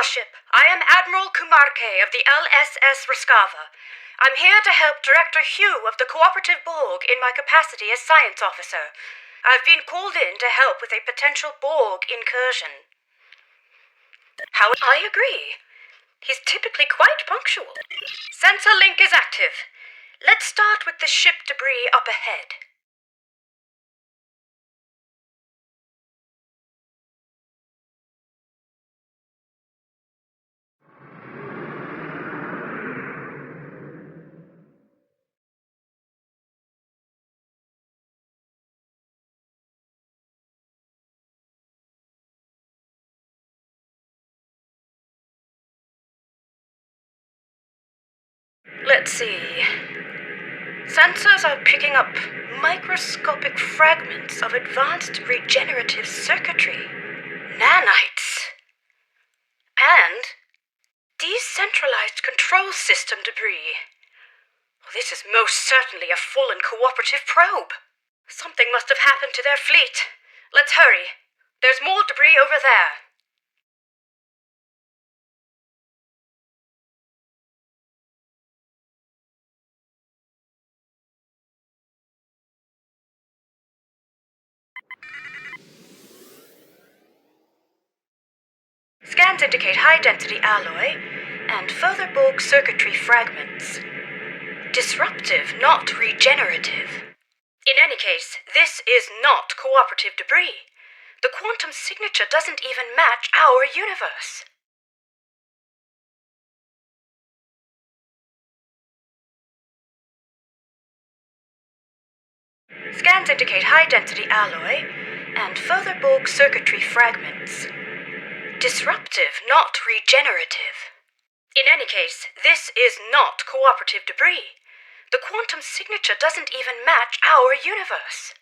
Starship. I am Admiral Kumarke of the LSS Raskava. I'm here to help Director Hugh of the Cooperative Borg in my capacity as Science Officer. I've been called in to help with a potential Borg incursion. How I agree. He's typically quite punctual. Sensor link is active. Let's start with the ship debris up ahead. Let's see. Sensors are picking up microscopic fragments of advanced regenerative circuitry, nanites, and decentralized control system debris. This is most certainly a fallen cooperative probe. Something must have happened to their fleet. Let's hurry. There's more debris over there. Scans indicate high-density alloy and further Borg circuitry fragments. Disruptive, not regenerative. In any case, this is not cooperative debris. The quantum signature doesn't even match our universe. Scans indicate high-density alloy and further Borg circuitry fragments. Disruptive, not regenerative. In any case, this is not cooperative debris. The quantum signature doesn't even match our universe.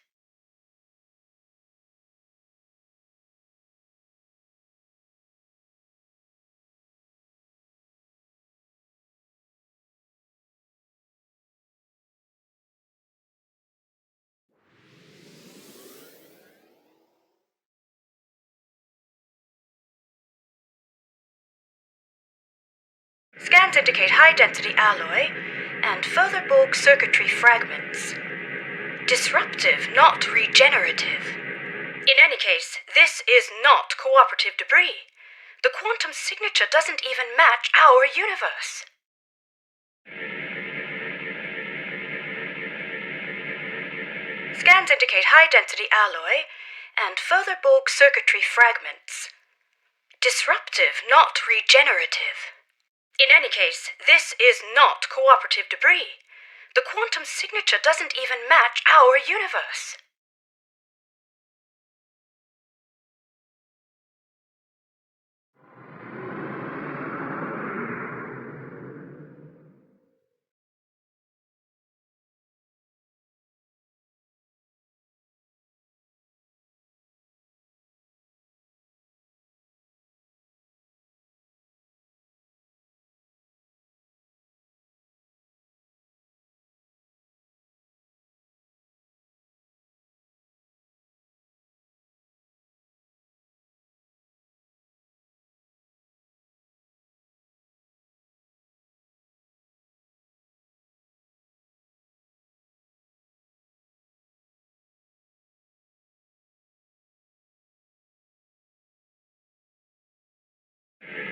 Scans indicate high-density alloy and further Borg circuitry fragments. Disruptive, not regenerative. In any case, this is not cooperative debris. The quantum signature doesn't even match our universe. Scans indicate high-density alloy and further Borg circuitry fragments. Disruptive, not regenerative. In any case, this is not cooperative debris. The quantum signature doesn't even match our universe.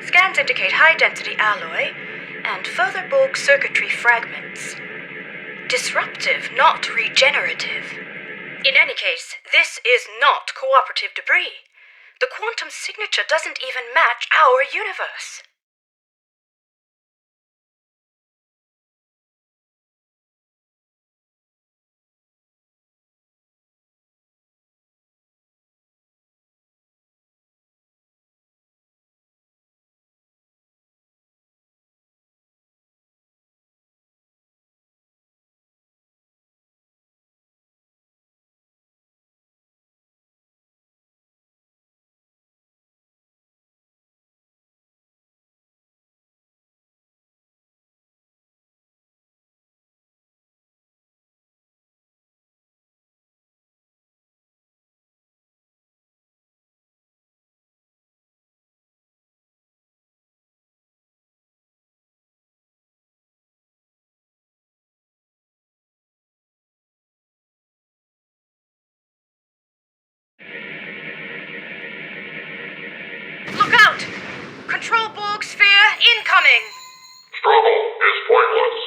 Scans indicate high-density alloy and further Borg circuitry fragments. Disruptive, not regenerative. In any case, this is not cooperative debris. The quantum signature doesn't even match our universe. control Borg sphere incoming! Struggle is pointless.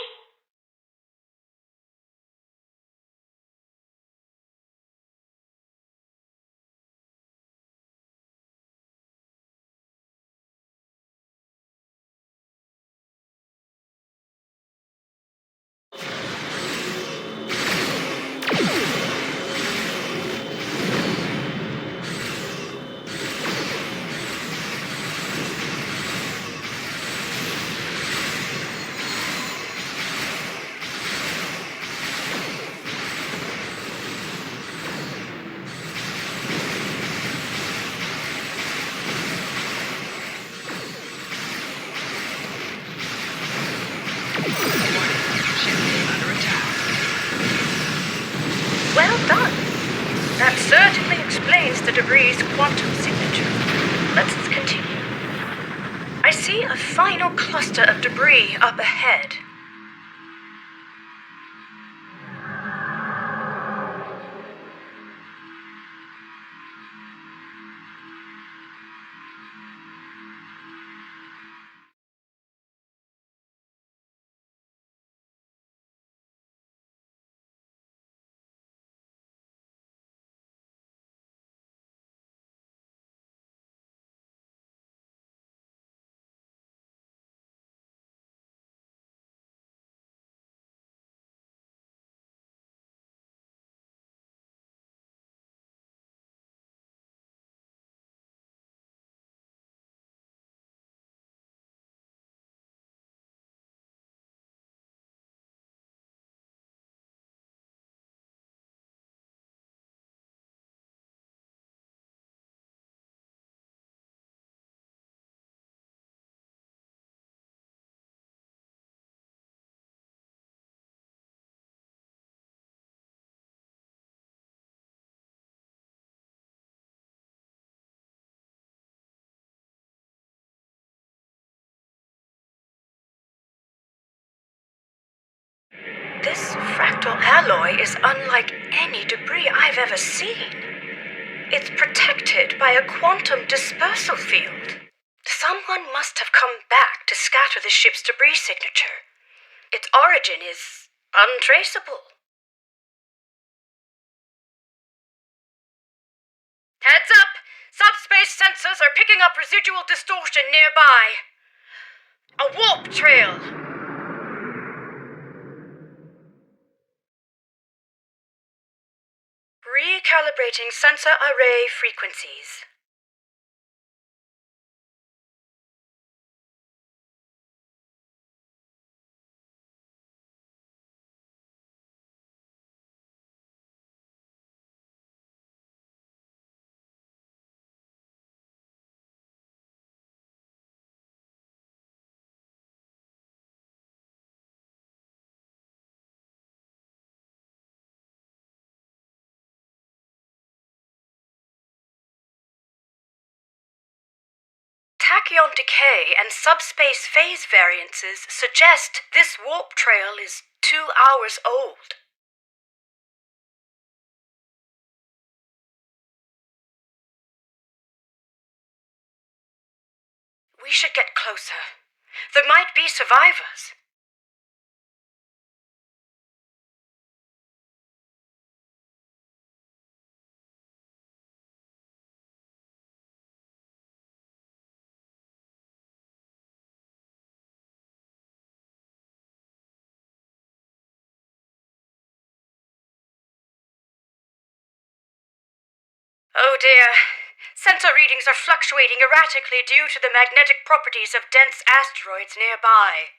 Well done. That certainly explains the debris' quantum signature. Let's continue. I see a final cluster of debris up ahead. This fractal alloy is unlike any debris I've ever seen. It's protected by a quantum dispersal field. Someone must have come back to scatter the ship's debris signature. Its origin is untraceable. Heads up! Subspace sensors are picking up residual distortion nearby. A warp trail! Recalibrating sensor array frequencies. Tachyon decay and subspace phase variances suggest this warp trail is 2 hours old. We should get closer. There might be survivors. Oh dear. Sensor readings are fluctuating erratically due to the magnetic properties of dense asteroids nearby.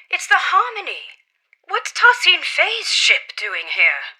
It's the Harmony. What's Tassine Faye's ship doing here?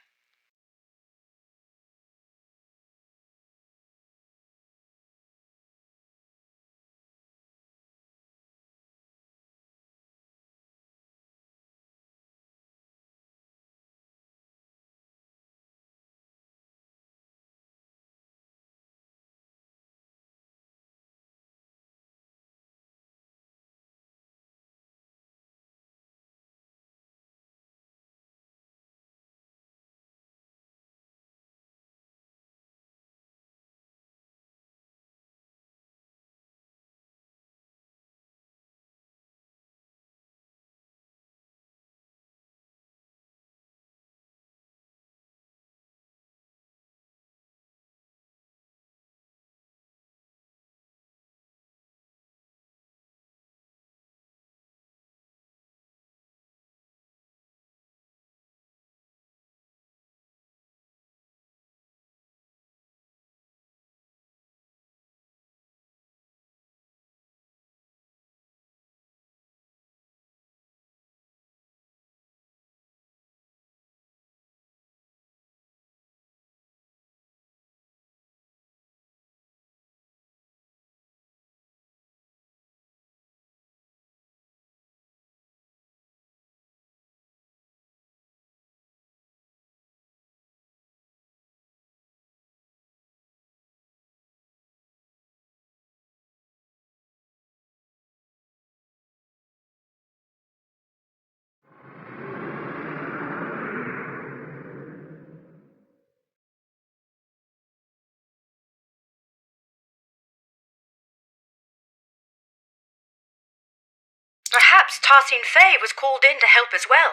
Perhaps Tarsine Fey was called in to help as well.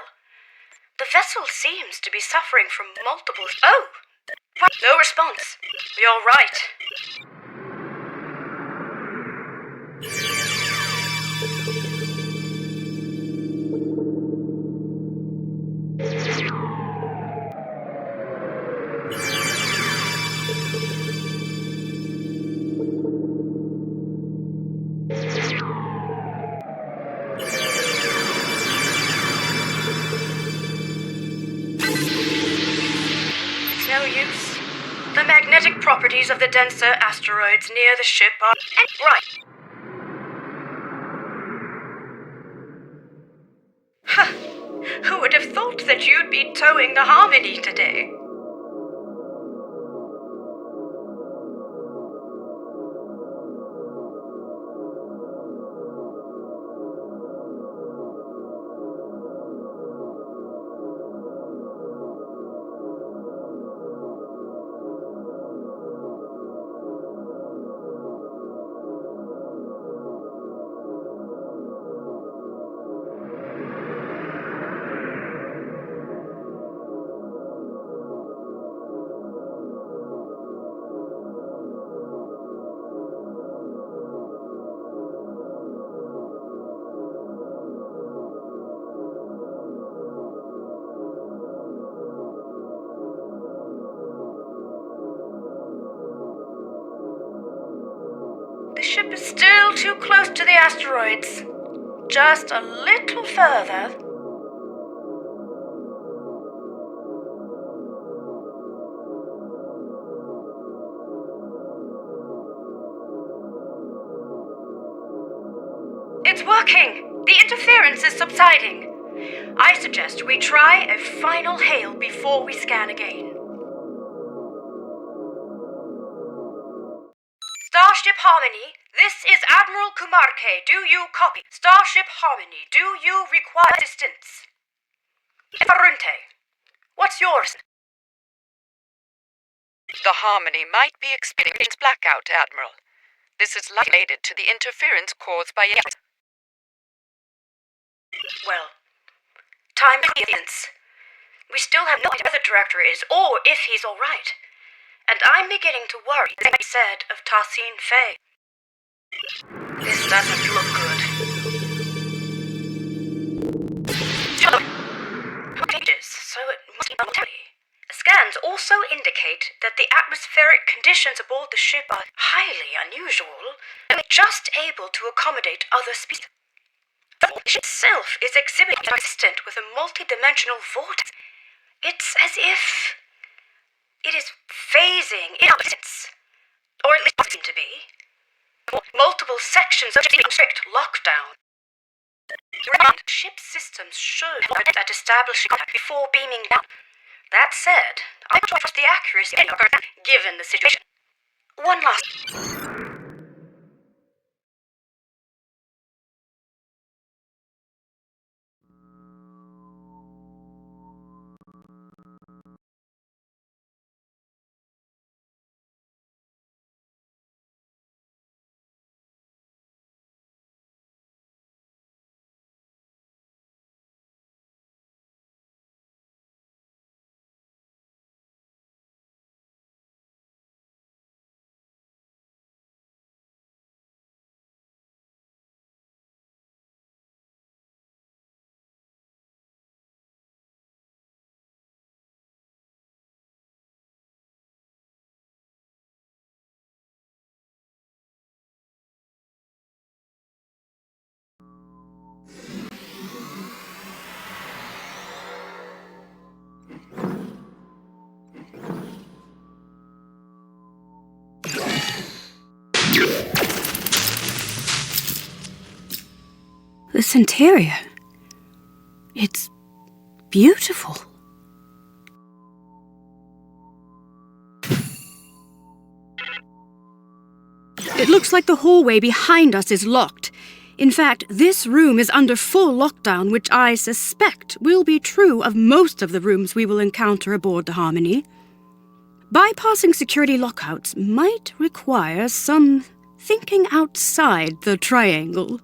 The vessel seems to be suffering from multiple... Oh! No response. You're right. It's no use. The magnetic properties of the denser asteroids near the ship are... Right. Huh. Who would have thought that you'd be towing the Harmony today? The ship is still too close to the asteroids. Just a little further. It's working! The interference is subsiding. I suggest we try a final hail before we scan again. Starship Harmony, this is Admiral Kumarke. Do you copy? Starship Harmony, do you require assistance? Farunte, what's yours? The Harmony might be experiencing blackout, Admiral. This is likely related to the interference caused by... Well, time for evidence. We still have no idea where the director is, or if he's all right. And I'm beginning to worry, as I said, of Tarsine Fey. This doesn't look good. Pages, so it must be military. Scans also indicate that the atmospheric conditions aboard the ship are highly unusual, and just able to accommodate other species. The ship itself is exhibiting consistent with a multi-dimensional vortex. It's as if... it is phasing in opposites, or at least seem to be. Multiple sections of strict lockdown. Ship systems should have at establishing contact before beaming down. That said, I trust the accuracy of her given the situation. One last... This interior, it's beautiful. It looks like the hallway behind us is locked. In fact, this room is under full lockdown, which I suspect will be true of most of the rooms we will encounter aboard the Harmony. Bypassing security lockouts might require some thinking outside the triangle.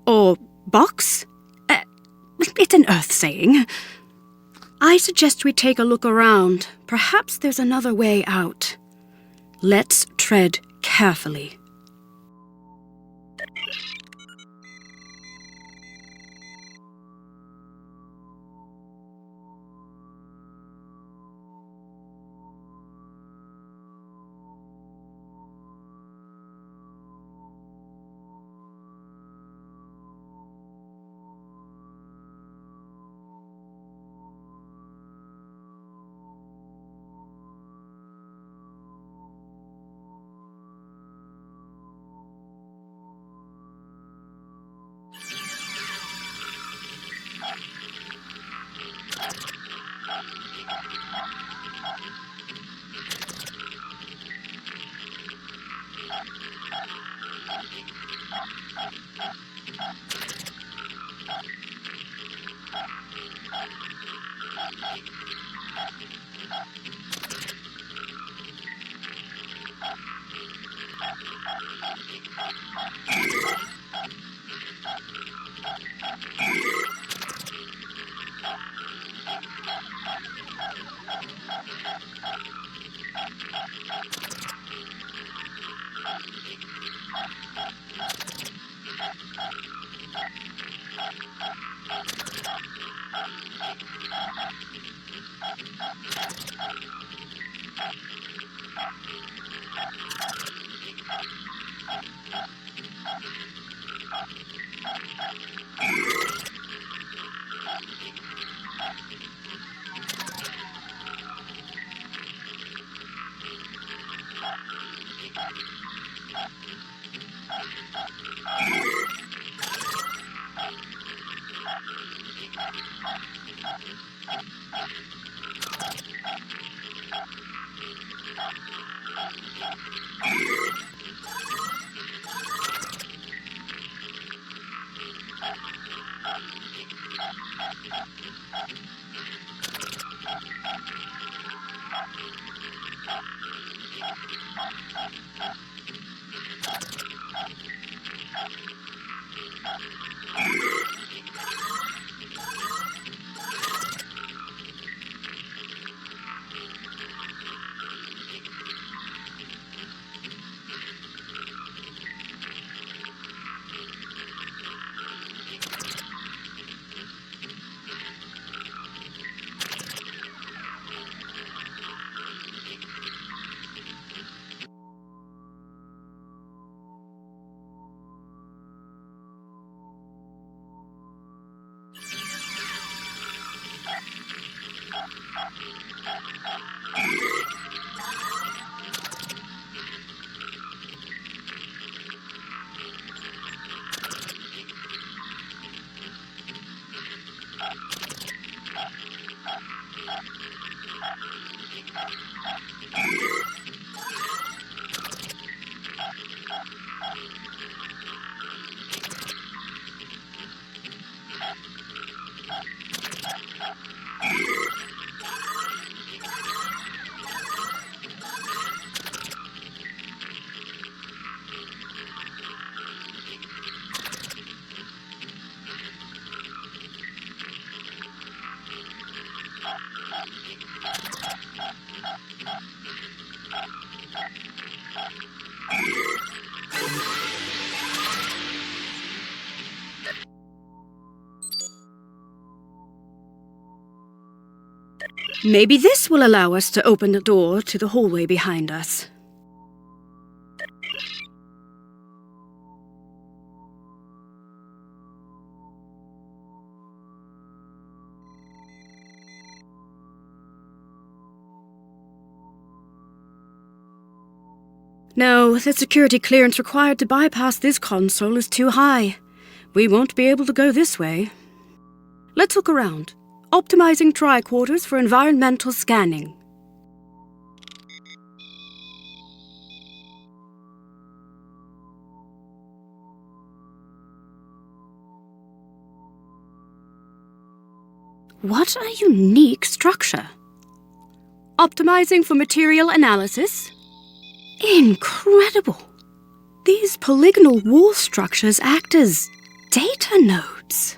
Or Box? It's an Earth saying. I suggest we take a look around. Perhaps there's another way out. Let's tread carefully. Maybe this will allow us to open the door to the hallway behind us. No, the security clearance required to bypass this console is too high. We won't be able to go this way. Let's look around. Optimizing tricorders for environmental scanning. What a unique structure. Optimizing for material analysis? Incredible! These polygonal wall structures act as data nodes.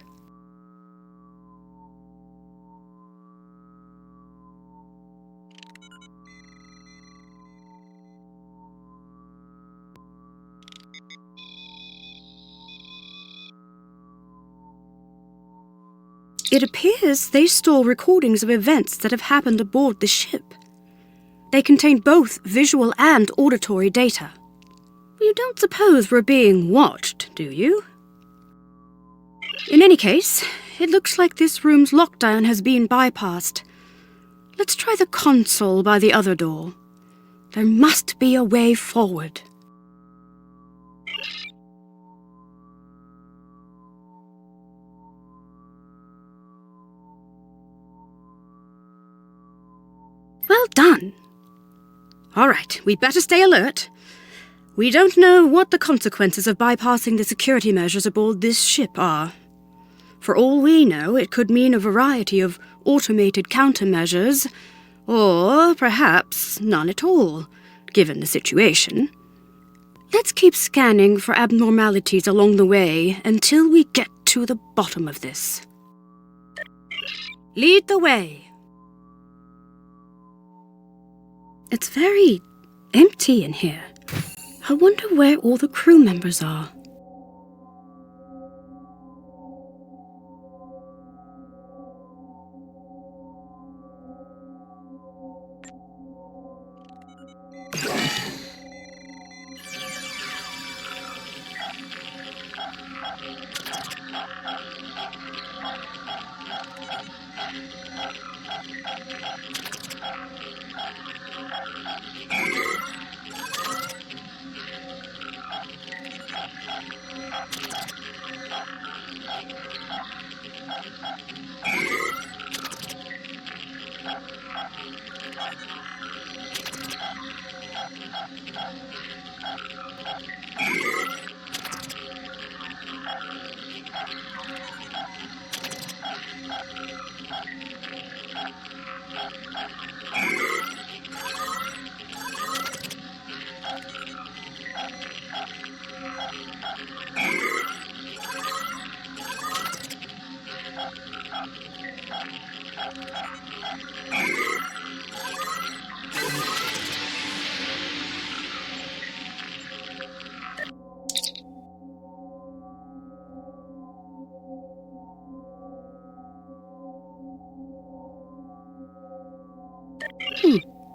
It appears they store recordings of events that have happened aboard the ship. They contain both visual and auditory data. You don't suppose we're being watched, do you? In any case, it looks like this room's lockdown has been bypassed. Let's try the console by the other door. There must be a way forward. Well done. All right, we'd better stay alert. We don't know what the consequences of bypassing the security measures aboard this ship are. For all we know, it could mean a variety of automated countermeasures, or perhaps none at all, given the situation. Let's keep scanning for abnormalities along the way until we get to the bottom of this. Lead the way. It's very empty in here. I wonder where all the crew members are.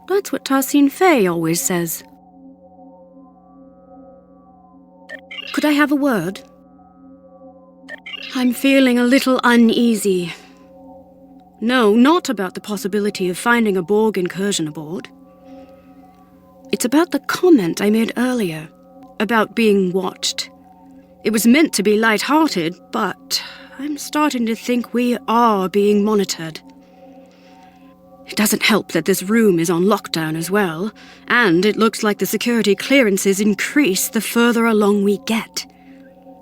That's what Tarsine Fay always says. Could I have a word? I'm feeling a little uneasy. No, not about the possibility of finding a Borg incursion aboard. It's about the comment I made earlier, about being watched. It was meant to be light-hearted, but I'm starting to think we are being monitored. It doesn't help that this room is on lockdown as well, and it looks like the security clearances increase the further along we get.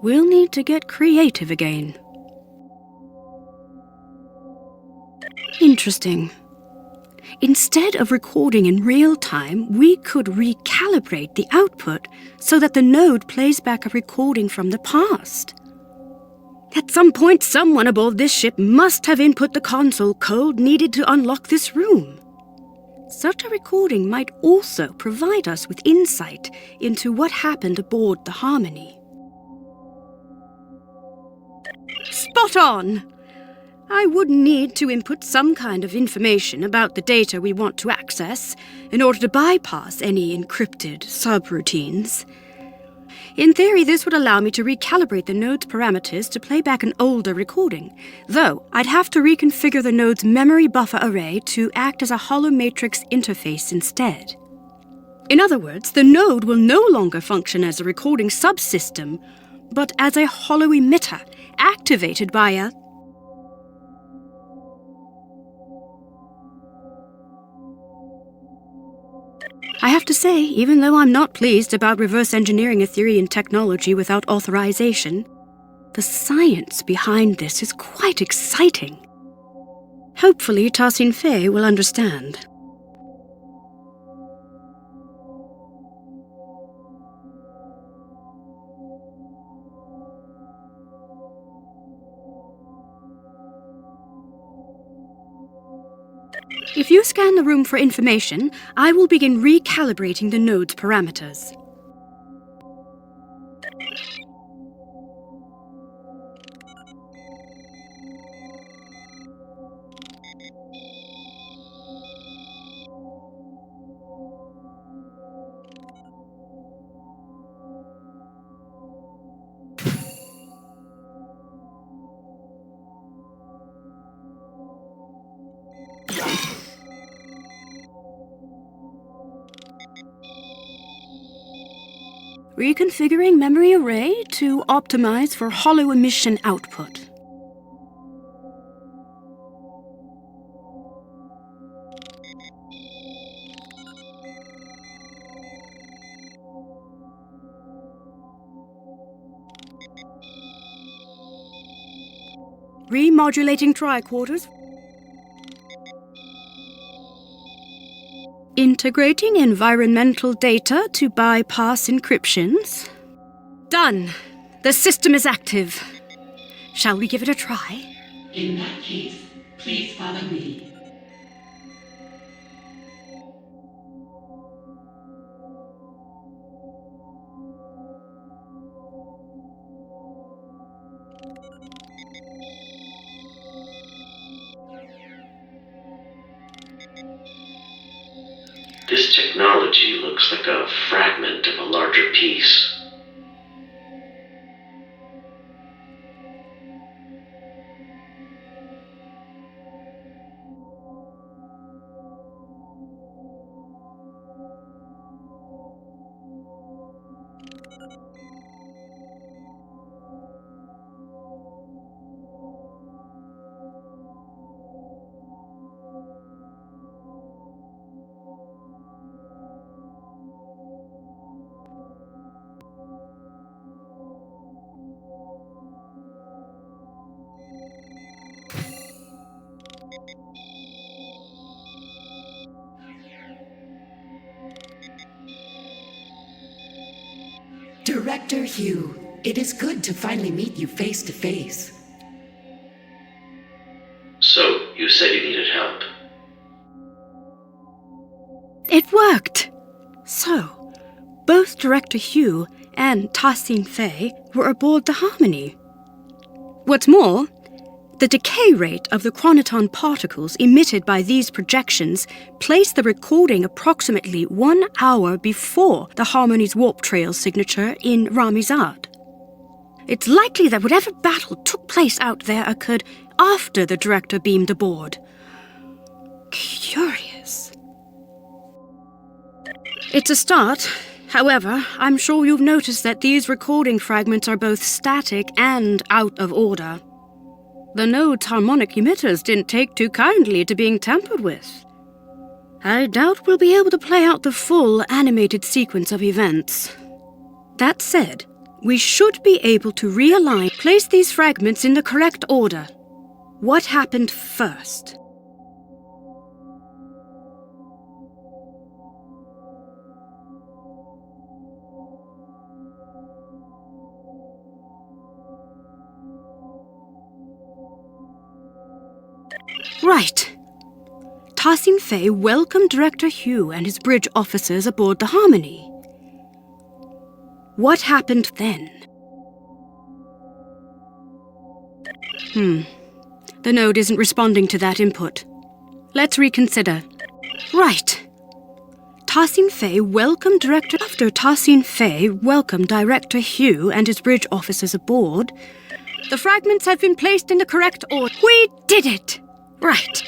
We'll need to get creative again. Interesting. Instead of recording in real time, we could recalibrate the output so that the node plays back a recording from the past. At some point, someone aboard this ship must have input the console code needed to unlock this room. Such a recording might also provide us with insight into what happened aboard the Harmony. Spot on! I would need to input some kind of information about the data we want to access in order to bypass any encrypted subroutines. In theory, this would allow me to recalibrate the node's parameters to play back an older recording, though I'd have to reconfigure the node's memory buffer array to act as a hollow matrix interface instead. In other words, the node will no longer function as a recording subsystem, but as a hollow emitter, activated by a... I have to say, even though I'm not pleased about reverse engineering a theory in technology without authorization, the science behind this is quite exciting. Hopefully, Tarsine Fay will understand. If you scan the room for information, I will begin recalibrating the node's parameters. Reconfiguring memory array to optimize for hollow emission output. Remodulating tricorders. Integrating environmental data to bypass encryptions. Done. The system is active. Shall we give it a try? In that case, please follow me. This technology looks like a fragment of a larger piece. Director Hugh, it is good to finally meet you face to face. So, you said you needed help. It worked! So, both Director Hugh and Tassin Fei were aboard the Harmony. What's more, the decay rate of the chronoton particles emitted by these projections placed the recording approximately 1 hour before the Harmony's warp trail signature in Ramizad. It's likely that whatever battle took place out there occurred after the director beamed aboard. Curious. It's a start. However, I'm sure you've noticed that these recording fragments are both static and out of order. The node's harmonic emitters didn't take too kindly to being tampered with. I doubt we'll be able to play out the full animated sequence of events. That said, we should be able to place these fragments in the correct order. What happened first? Right. Tassin Fei welcomed Director Hugh and his bridge officers aboard the Harmony. What happened then? The node isn't responding to that input. Let's reconsider. Right. Tassin Fei welcomed Director... After Tassin Fei welcomed Director Hugh and his bridge officers aboard, the fragments have been placed in the correct order. We did it! Right.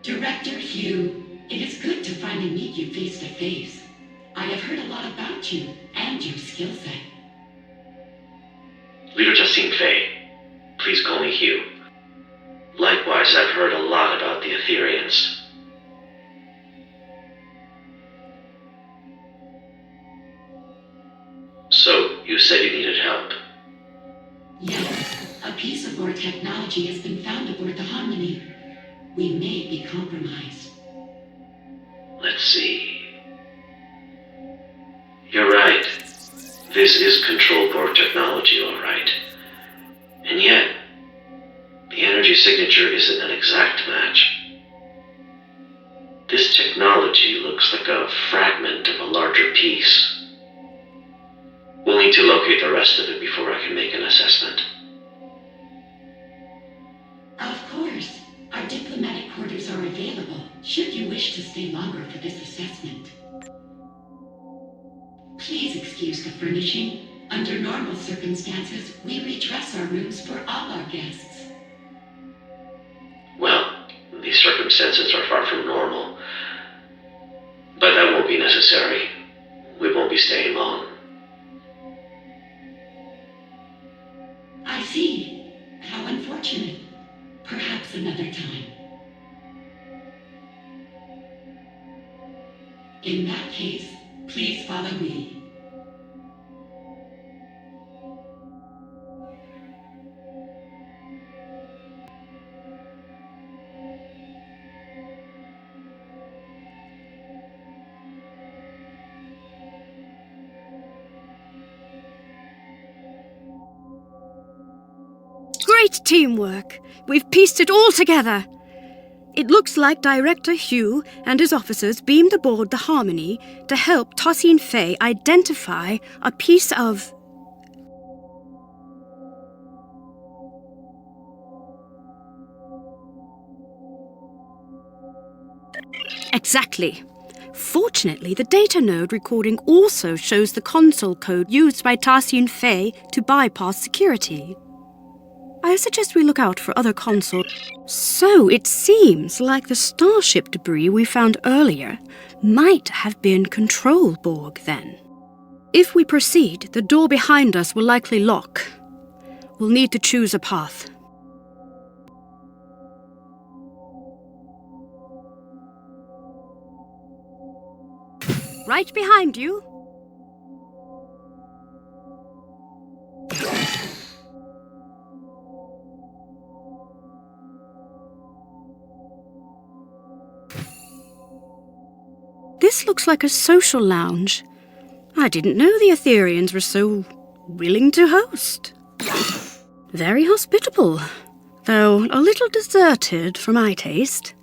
Director Hugh, it is good to finally meet you face to face. I have heard a lot about you and your skill set. Leader Tassin Fei, please call me Hugh. Likewise, I've heard a lot about the Etherians. So, you said you needed help. Yes, a piece of our technology has been found aboard the Harmony. We may be compromised. Let's see. You're right. This is control board technology, all right. And yet, the energy signature isn't an exact match. This technology looks like a fragment of a larger piece. We'll need to locate the rest of it before I can make an assessment. Of course. Our diplomatic quarters are available, should you wish to stay longer for this assessment. Please excuse the furnishing. Under normal circumstances, we redress our rooms for all our guests. Well, these circumstances are far from normal. But that won't be necessary. We won't be staying long. I see. How unfortunate. Perhaps another time. In that case, please follow me. Great teamwork. We've pieced it all together. It looks like Director Hugh and his officers beamed aboard the Harmony to help Tosin Fei identify a piece of... Exactly. Fortunately, the data node recording also shows the console code used by Tosin Fei to bypass security. I suggest we look out for other consoles. So it seems like the starship debris we found earlier might have been control Borg then. If we proceed, the door behind us will likely lock. We'll need to choose a path. Right behind you. This looks like a social lounge. I didn't know the Etherians were so willing to host. Very hospitable, though a little deserted for my taste.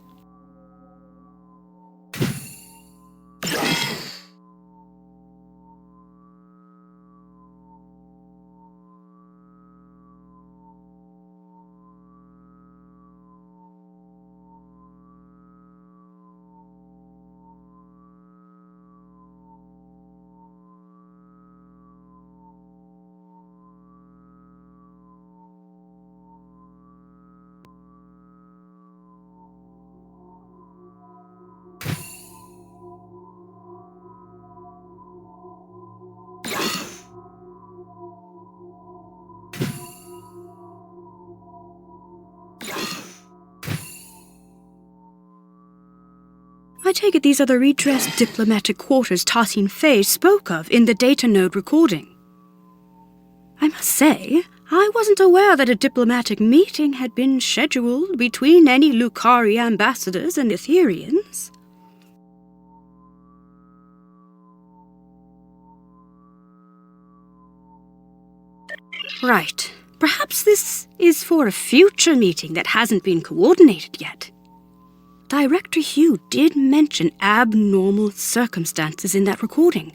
I take it these are the redressed diplomatic quarters Tosin Fei spoke of in the data node recording. I must say, I wasn't aware that a diplomatic meeting had been scheduled between any Lucari ambassadors and Etherians. Right. Perhaps this is for a future meeting that hasn't been coordinated yet. Director Hugh did mention abnormal circumstances in that recording.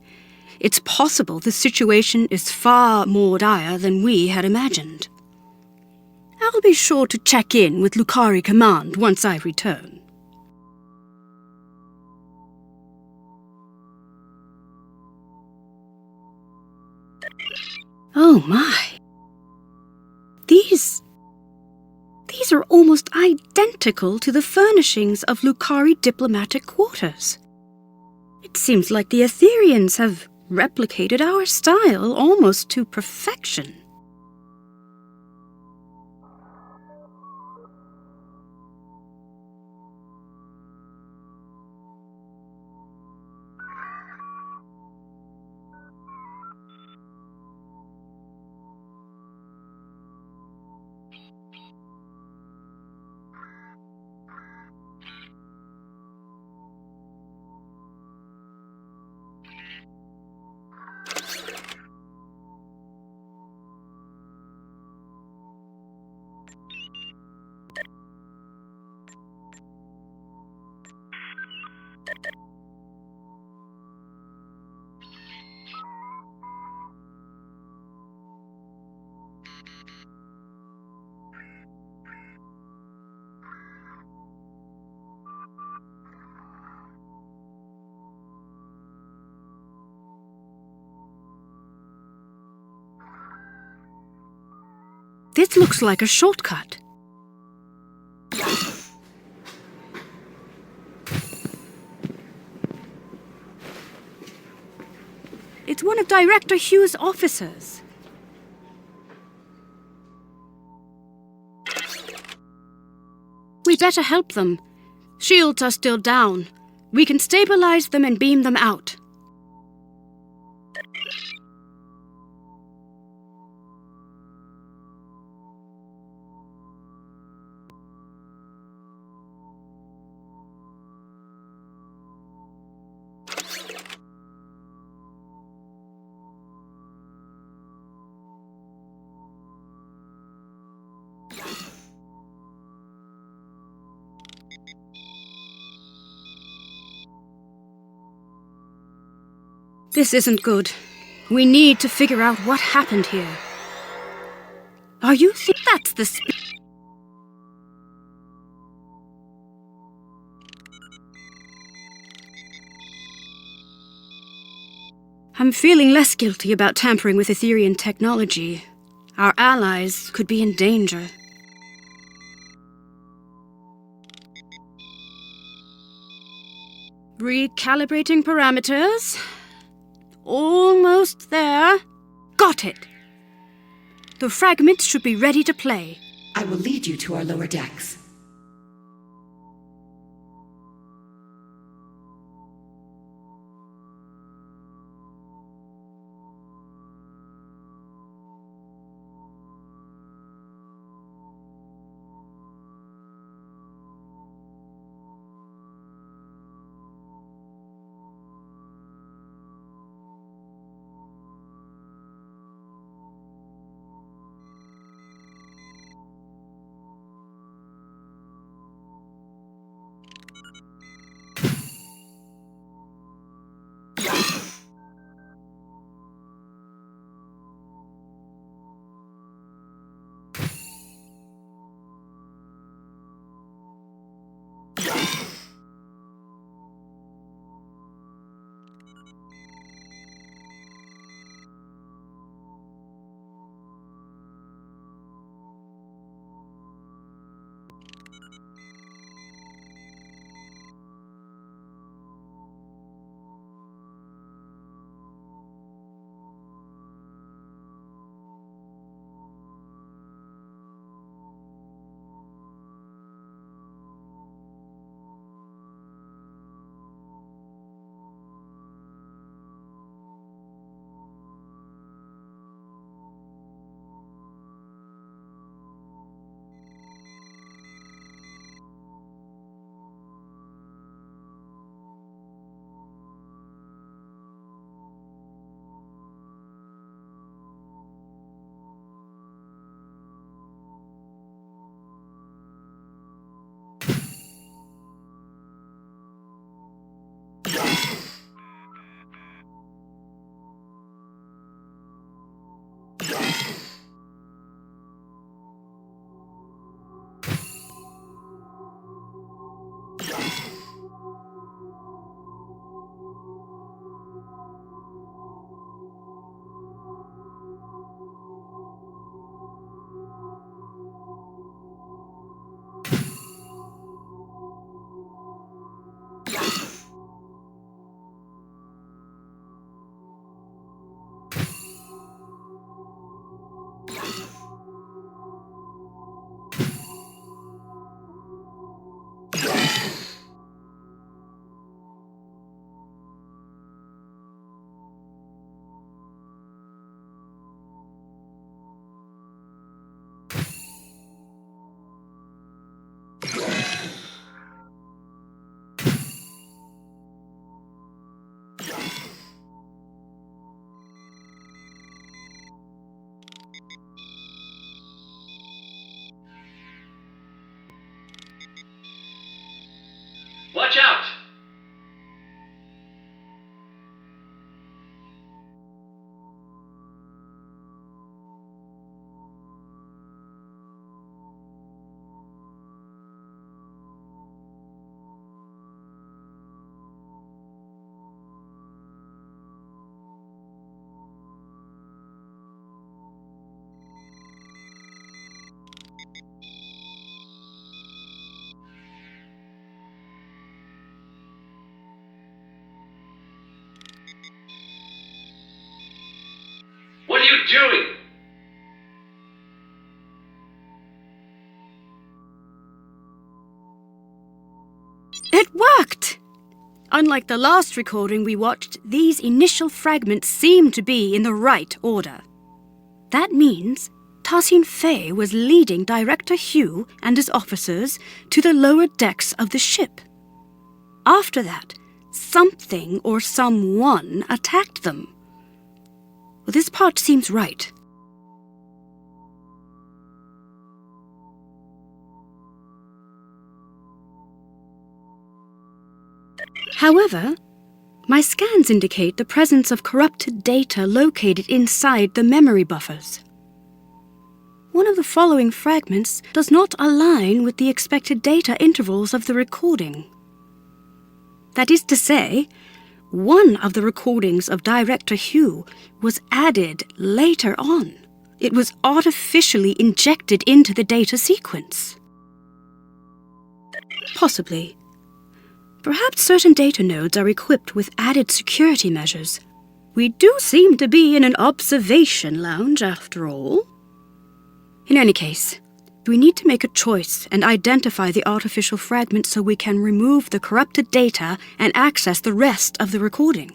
It's possible the situation is far more dire than we had imagined. I'll be sure to check in with Lucari Command once I return. Oh my. These are almost identical to the furnishings of Lucari diplomatic quarters. It seems like the Etherians have replicated our style almost to perfection. This looks like a shortcut. It's one of Director Hugh's officers. We better help them. Shields are still down. We can stabilize them and beam them out. This isn't good. We need to figure out what happened here. Are you that's the I'm feeling less guilty about tampering with Etherian technology. Our allies could be in danger. Recalibrating parameters. Almost there. Got it. The fragments should be ready to play. I will lead you to our lower decks. Watch out! you doing? It worked! Unlike the last recording we watched, these initial fragments seem to be in the right order. That means Tassin Fei was leading Director Hugh and his officers to the lower decks of the ship. After that, something or someone attacked them. Well, this part seems right. However, my scans indicate the presence of corrupted data located inside the memory buffers. One of the following fragments does not align with the expected data intervals of the recording. That is to say, one of the recordings of Director Hugh was added later on. It was artificially injected into the data sequence. Possibly. Perhaps certain data nodes are equipped with added security measures. We do seem to be in an observation lounge, after all. In any case, we need to make a choice and identify the artificial fragment so we can remove the corrupted data and access the rest of the recording.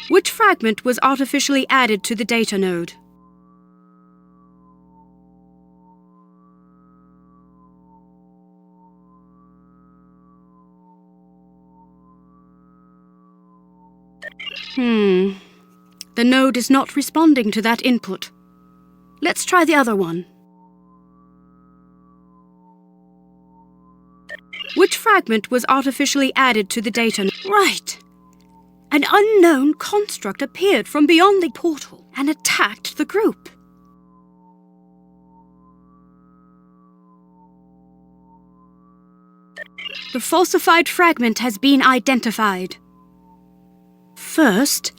Which fragment was artificially added to the data node? The node is not responding to that input. Let's try the other one. Which fragment was artificially added to the data node? Right! An unknown construct appeared from beyond the portal and attacked the group. The falsified fragment has been identified. First,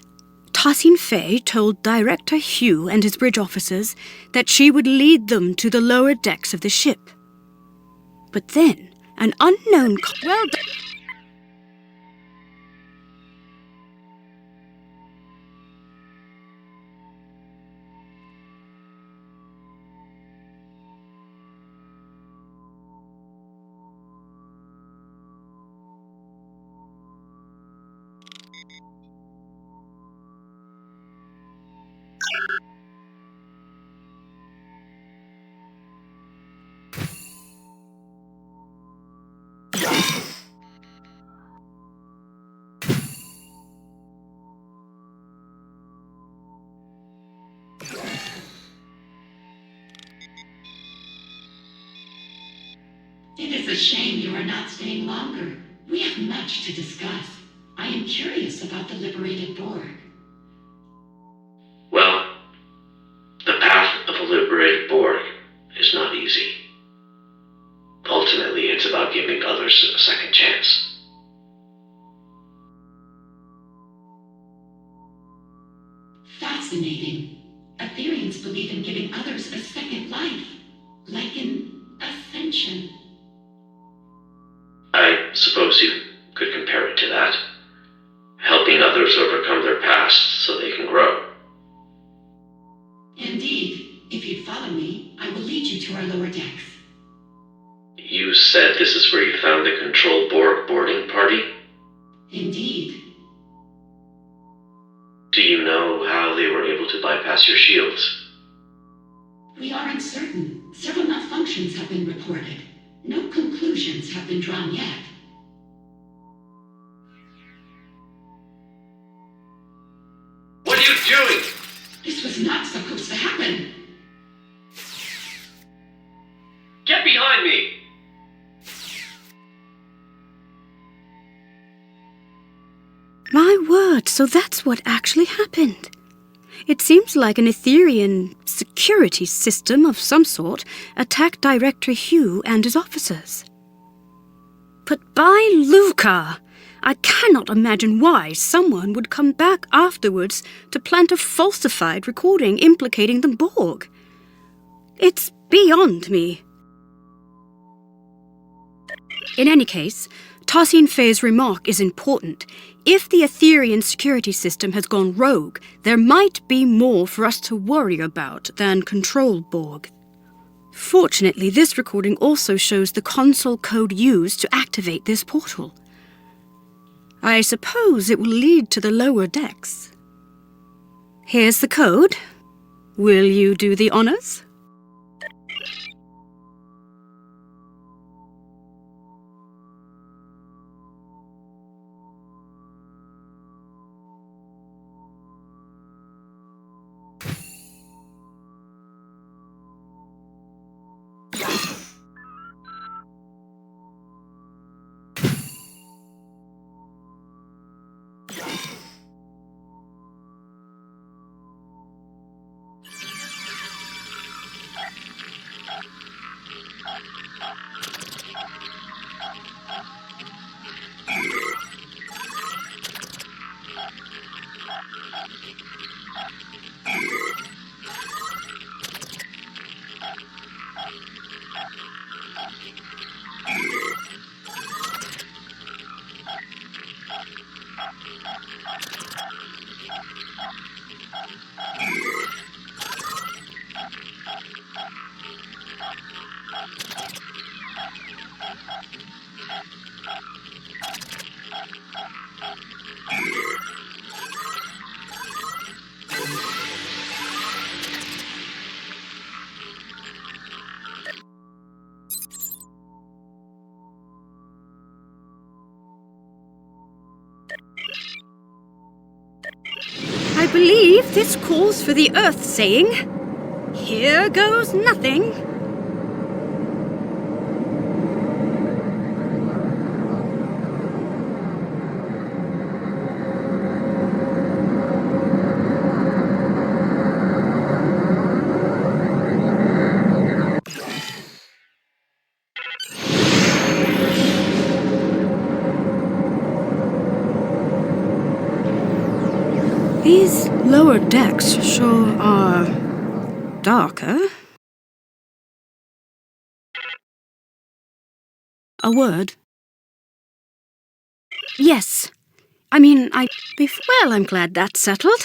Tassin Fei told Director Hugh and his bridge officers that she would lead them to the lower decks of the ship. But then, an unknown... Well done. It is a shame you are not staying longer. We have much to discuss. I am curious about the liberated Borg. Well, the path of a liberated Borg is not easy. Ultimately, it's about giving others a second chance. Fascinating. Aetherians believe in giving others a second life, like an ascension. I suppose you could compare it to that. Helping others overcome their past so they can grow. Indeed, if you'd follow me, I will lead you to our lower decks. You said this is where you found the Control Borg boarding party? Indeed. Do you know how they were able to bypass your shields? We are uncertain. Several malfunctions have been reported. No conclusions have been drawn yet. What are you doing? This was not supposed to happen. Get behind me! My word, so that's what actually happened. It seems like an Aetherian security system of some sort attacked Director Hugh and his officers. But by Luca, I cannot imagine why someone would come back afterwards to plant a falsified recording implicating the Borg. It's beyond me. In any case, Tassine Fei's remark is important. If the Etherian security system has gone rogue, there might be more for us to worry about than Control Borg. Fortunately, this recording also shows the console code used to activate this portal. I suppose it will lead to the lower decks. Here's the code. Will you do the honors? I believe this calls for the Earth saying, "Here goes nothing." These lower decks sure are darker. A word? Yes. Well, I'm glad that's settled.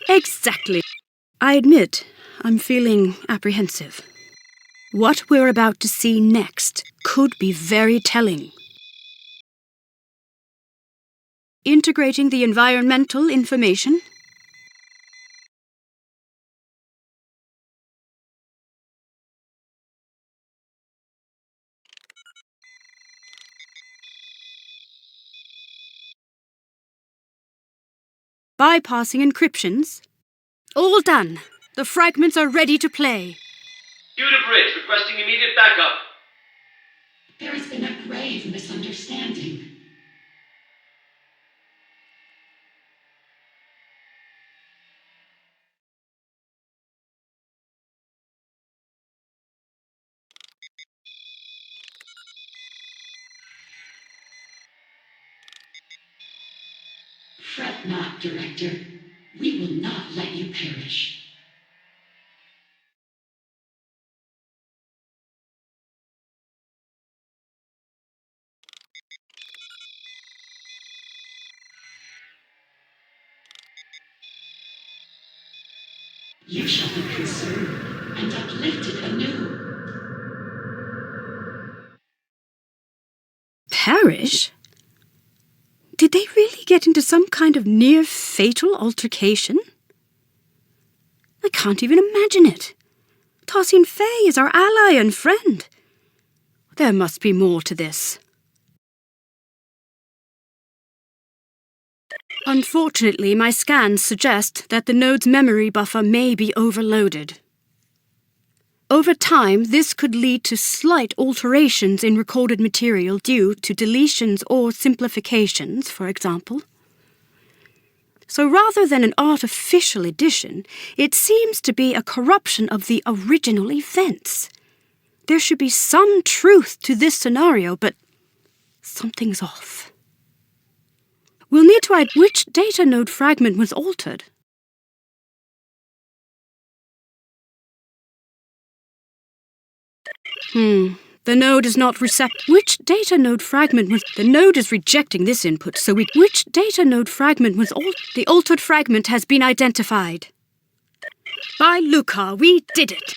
Exactly. I admit, I'm feeling apprehensive. What we're about to see next could be very telling. Integrating the environmental information. Bypassing encryptions. All done. The fragments are ready to play. Due to bridge, requesting immediate backup. There has been a grave misunderstanding. Fret not, Director. We will not let you perish. You shall be preserved and uplifted anew. Perish? Did they really get into some kind of near-fatal altercation? I can't even imagine it. Tassine Fei is our ally and friend. There must be more to this. Unfortunately, my scans suggest that the node's memory buffer may be overloaded. Over time, this could lead to slight alterations in recorded material due to deletions or simplifications, for example. So rather than an artificial addition, it seems to be a corruption of the original events. There should be some truth to this scenario, but something's off. We'll need to identify which data node fragment was altered. The The node is not Which data node fragment was... The node is rejecting this input, so we... Which data node fragment was The altered fragment has been identified. By Lucar, we did it!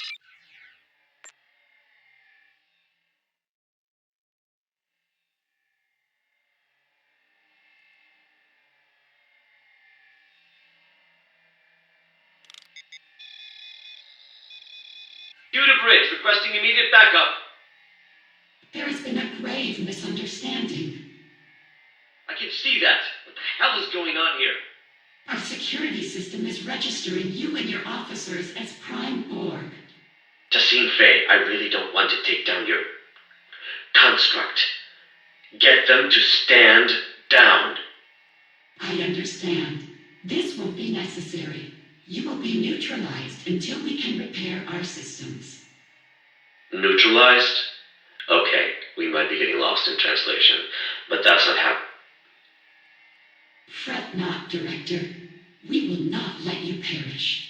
Due to bridge, requesting immediate backup. There has been a grave misunderstanding. I can see that. What the hell is going on here? Our security system is registering you and your officers as Prime Borg. Tassine Faye, I really don't want to take down your construct. Get them to stand down. I understand. This won't be necessary. You will be neutralized until we can repair our systems. Neutralized? Okay, we might be getting lost in translation, but that's not how... Fret not, Director. We will not let you perish.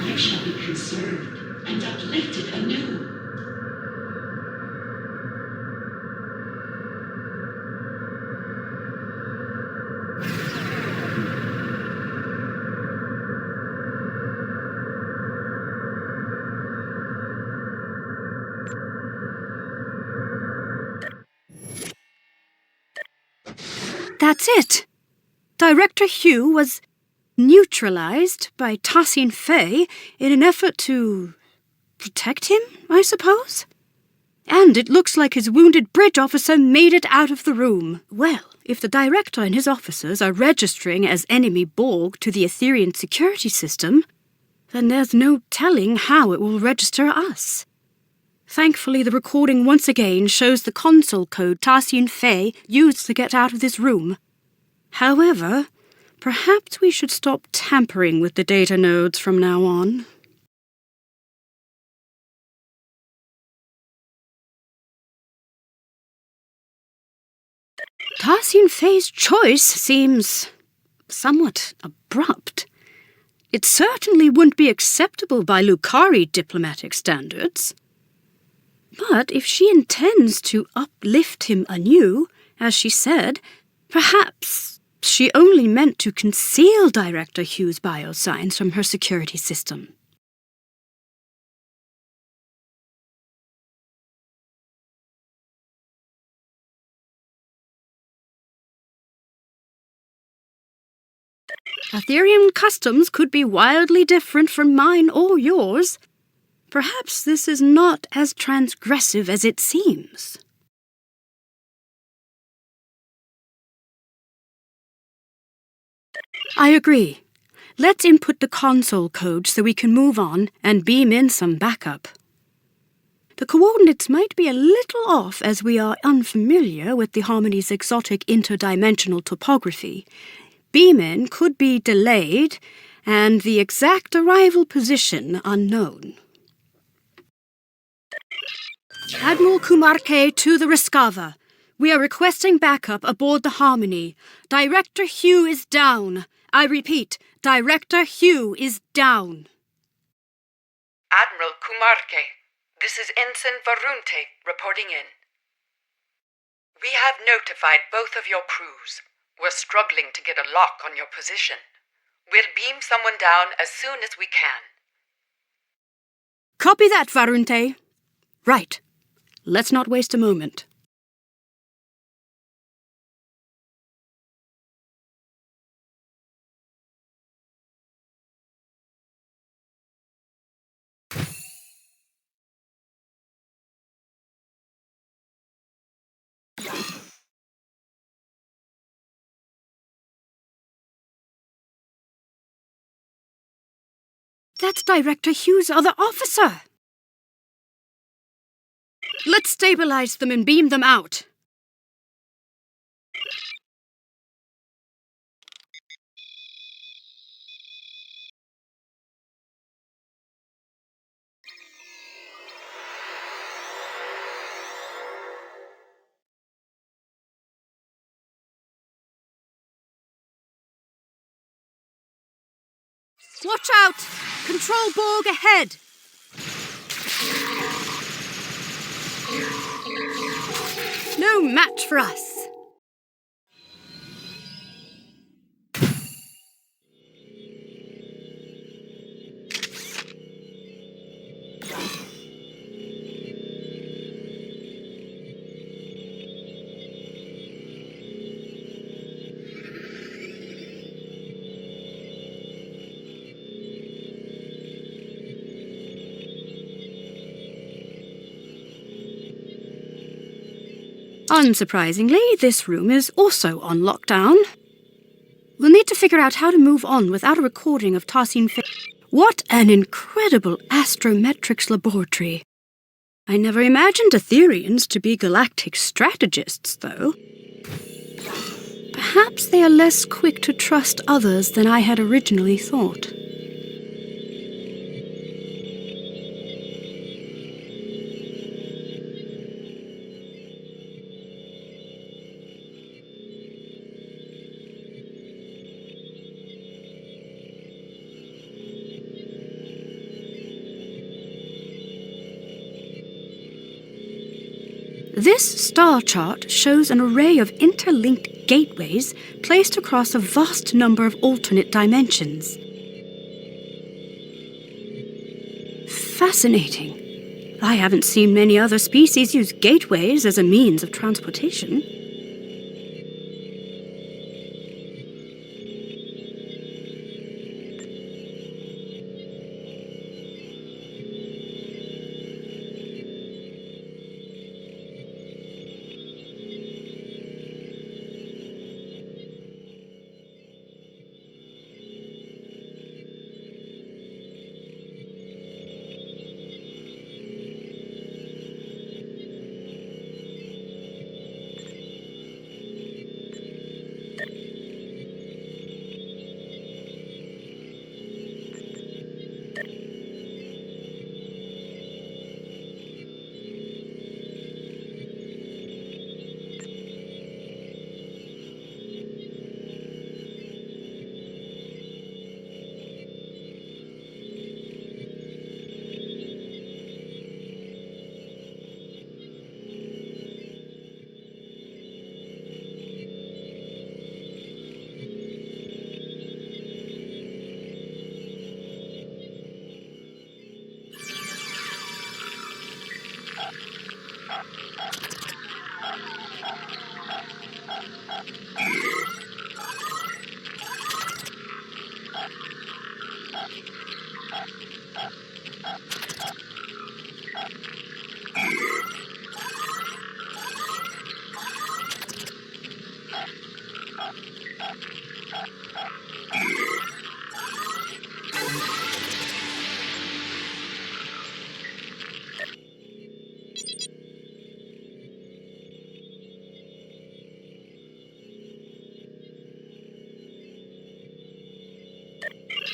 You shall be conserved and uplifted anew. That's it! Director Hugh was neutralized by Tassine Faye in an effort to protect him, I suppose? And it looks like his wounded bridge officer made it out of the room. Well, if the director and his officers are registering as enemy Borg to the Etherean security system, then there's no telling how it will register us. Thankfully, the recording once again shows the console code Tassine Faye used to get out of this room. However, perhaps we should stop tampering with the data nodes from now on. Tassine Faye's choice seems somewhat abrupt. It certainly wouldn't be acceptable by Lucari diplomatic standards. But if she intends to uplift him anew, as she said, perhaps she only meant to conceal Director Hugh's biosigns from her security system. Ethereum customs could be wildly different from mine or yours. Perhaps this is not as transgressive as it seems. I agree. Let's input the console code so we can move on and beam in some backup. The coordinates might be a little off as we are unfamiliar with the Harmony's exotic interdimensional topography. Beam-in could be delayed and the exact arrival position unknown. Admiral Kumarke to the Rescava. We are requesting backup aboard the Harmony. Director Hugh is down. I repeat, Director Hugh is down. Admiral Kumarke, this is Ensign Varunte reporting in. We have notified both of your crews. We're struggling to get a lock on your position. We'll beam someone down as soon as we can. Copy that, Varunte. Right. Let's not waste a moment. That's Director Hugh's other officer. Let's stabilize them and beam them out. Watch out! Control Borg ahead! No match for us. Unsurprisingly, this room is also on lockdown. We'll need to figure out how to move on without a recording of Tassine. What an incredible astrometrics laboratory. I never imagined Etherians to be galactic strategists, though. Perhaps they are less quick to trust others than I had originally thought. This star chart shows an array of interlinked gateways placed across a vast number of alternate dimensions. Fascinating. I haven't seen many other species use gateways as a means of transportation.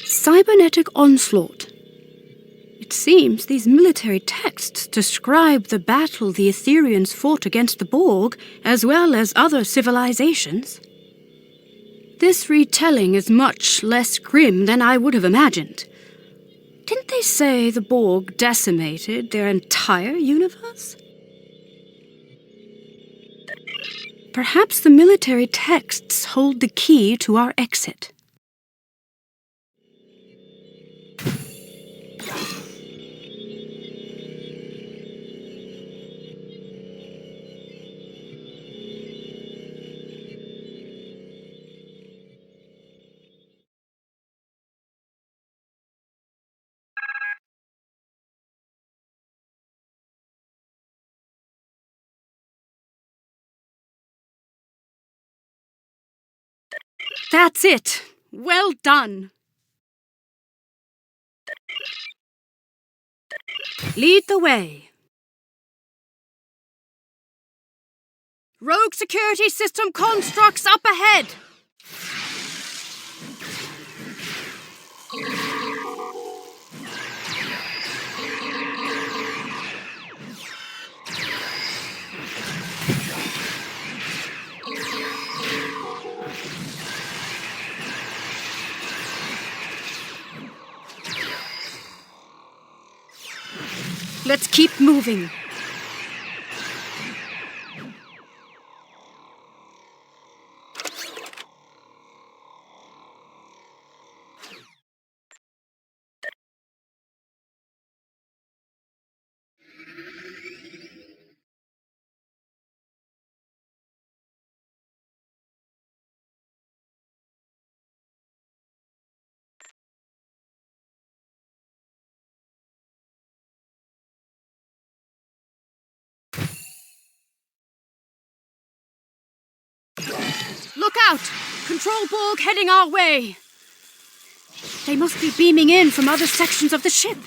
Cybernetic onslaught. It seems these military texts describe the battle the Etherians fought against the Borg, as well as other civilizations. This retelling is much less grim than I would have imagined. Didn't they say the Borg decimated their entire universe? Perhaps the military texts hold the key to our exit. That's it. Well done. Lead the way. Rogue security system constructs up ahead. Let's keep moving. Look out! Control Borg heading our way. They must be beaming in from other sections of the ship.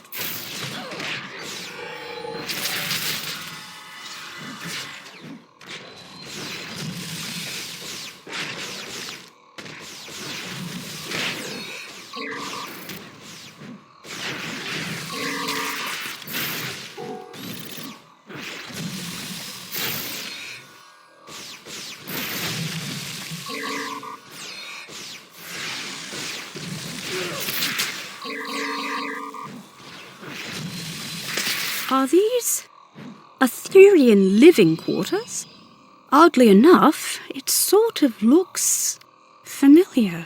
Are these Etherean living quarters? Oddly enough, it sort of looks familiar.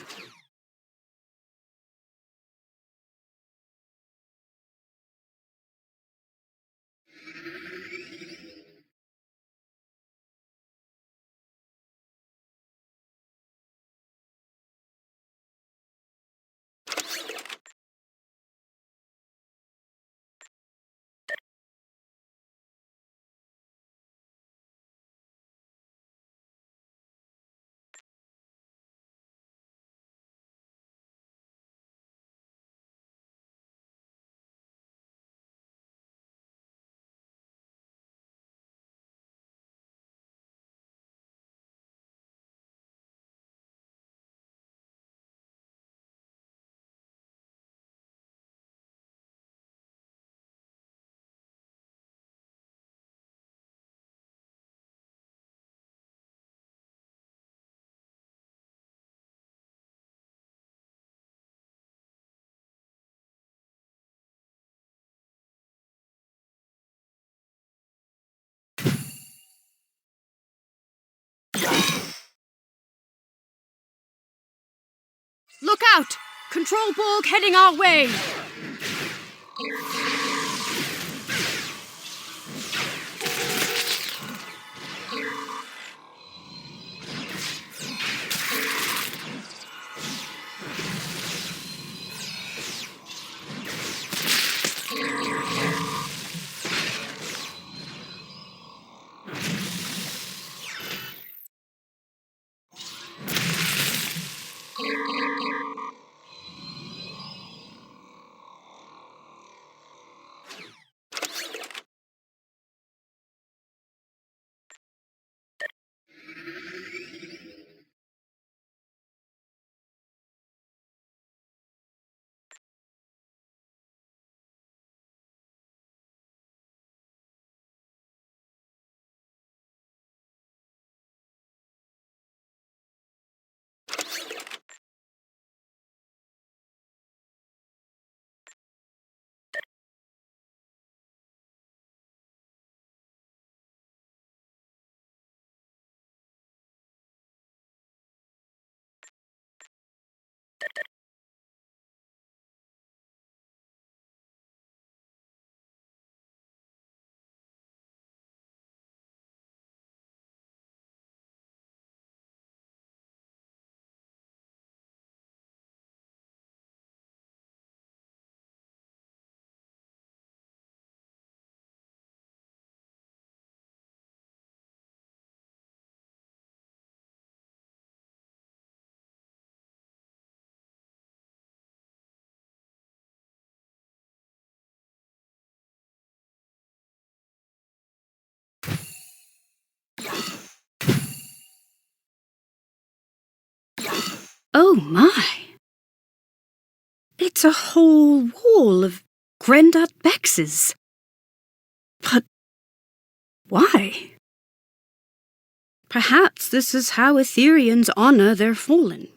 Look out! Control Borg heading our way! Oh my! It's a whole wall of Grandad Bexes. But why? Perhaps this is how Etherians honor their fallen.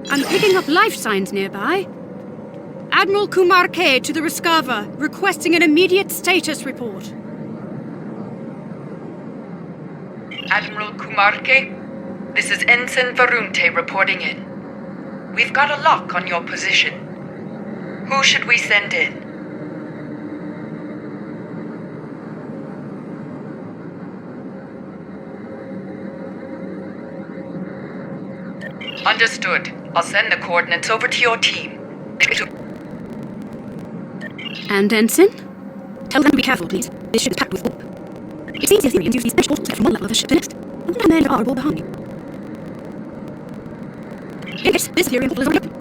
I'm picking up life signs nearby. Admiral Kumar K to the Ruskava, requesting an immediate status report. Admiral Kumarke, this is Ensign Varunte reporting in. We've got a lock on your position. Who should we send in? Understood. I'll send the coordinates over to your team. And Ensign? Tell them to be careful, please. This ship is packed with warp. It seems the Athenians use these special portals to get from one level of the ship to the next. I wonder how many there are aboard behind me. Yes, this Athenian portal is already open.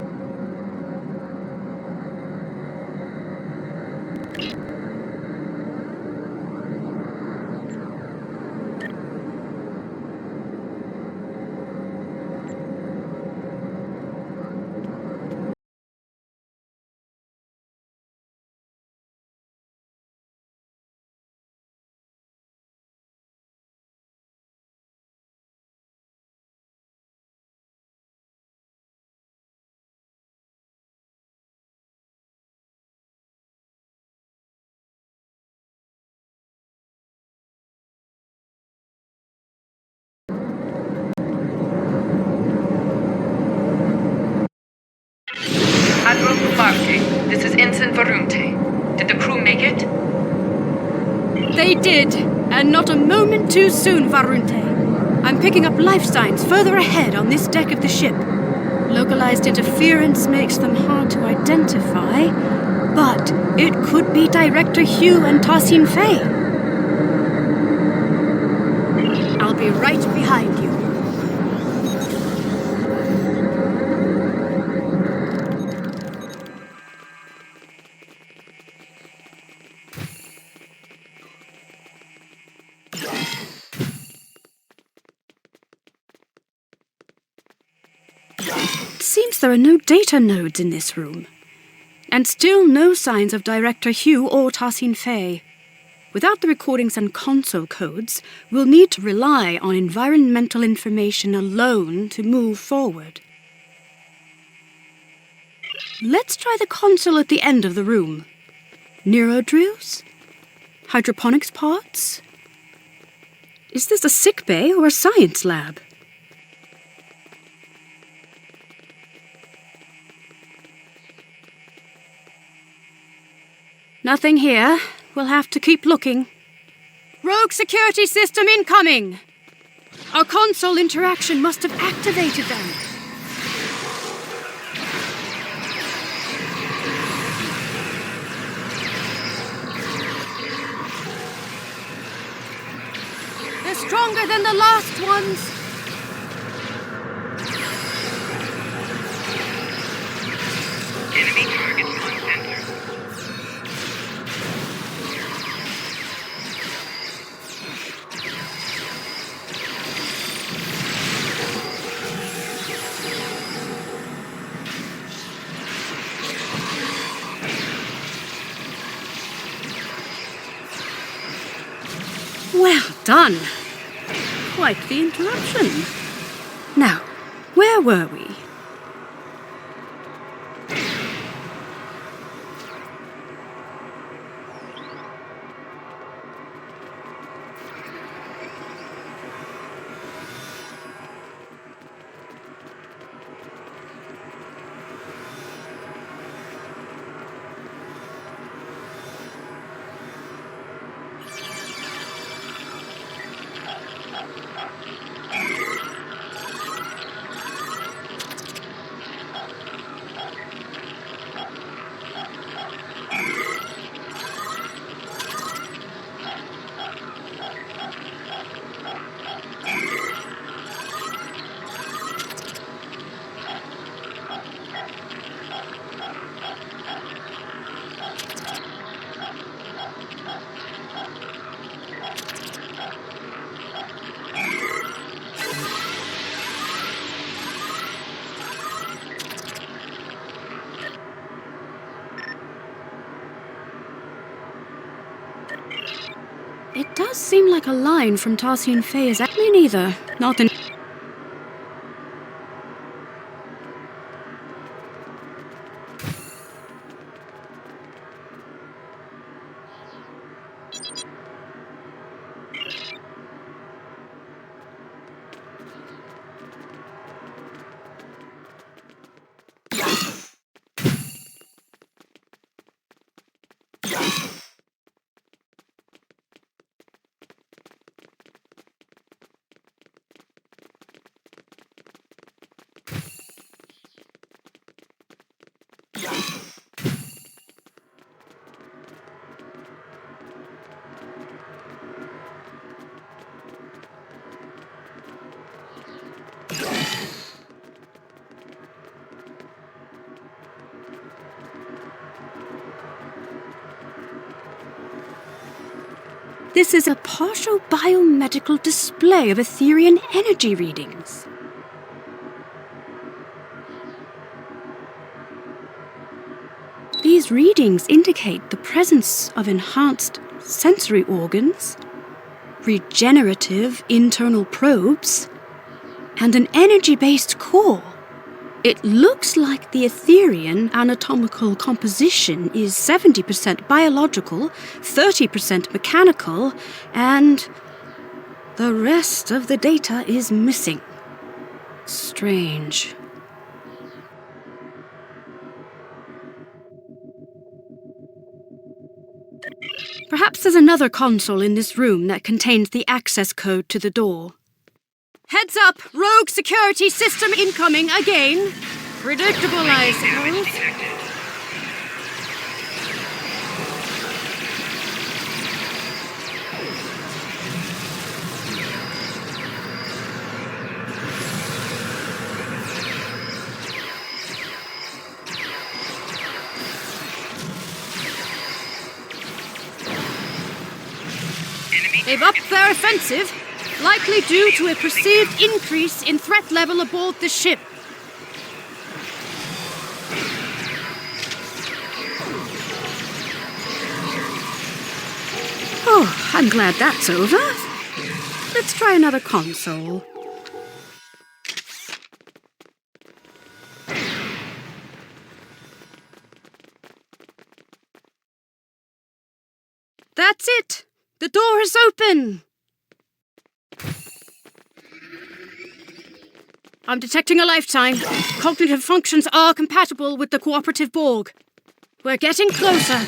Admiral Kumarke, this is Ensign Varunte. Did the crew make it? They did, and not a moment too soon, Varunte. I'm picking up life signs further ahead on this deck of the ship. Localized interference makes them hard to identify, but it could be Director Hugh and Tassin Fay. I'll be right behind you. Seems there are no data nodes in this room. And still no signs of Director Hugh or Tassin Fay. Without the recordings and console codes, we'll need to rely on environmental information alone to move forward. Let's try the console at the end of the room. Neurodrills? Hydroponics pods? Is this a sick bay or a science lab? Nothing here. We'll have to keep looking. Rogue security system incoming! Our console interaction must have activated them. They're stronger than the last ones. Enemy targets on sensor. Well done. Quite the interruption. Now, where were we? does seem like a line from Tarsian Faye's... Me neither. Not in... This is a partial biomedical display of Etherian energy readings. These readings indicate the presence of enhanced sensory organs, regenerative internal probes, and an energy-based core. It looks like the Etherian anatomical composition is 70% biological, 30% mechanical, and the rest of the data is missing. Strange. Perhaps there's another console in this room that contains the access code to the door. Heads up! Rogue security system incoming again! Predictable, I suppose. They've upped their offensive, likely due to a perceived increase in threat level aboard the ship. Oh, I'm glad that's over. Let's try another console. That's it! The door is open! I'm detecting a lifetime. Cognitive functions are compatible with the cooperative Borg. We're getting closer.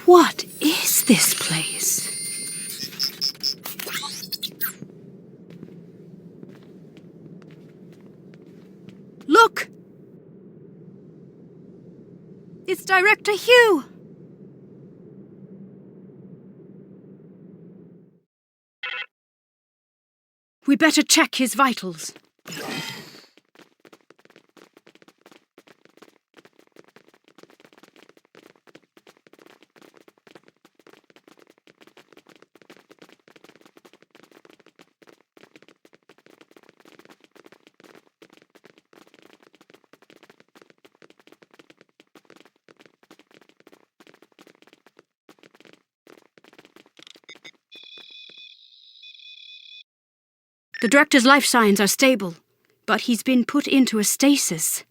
What is this place? Look! It's Director Hugh! We better check his vitals. The Director's life signs are stable, but he's been put into a stasis.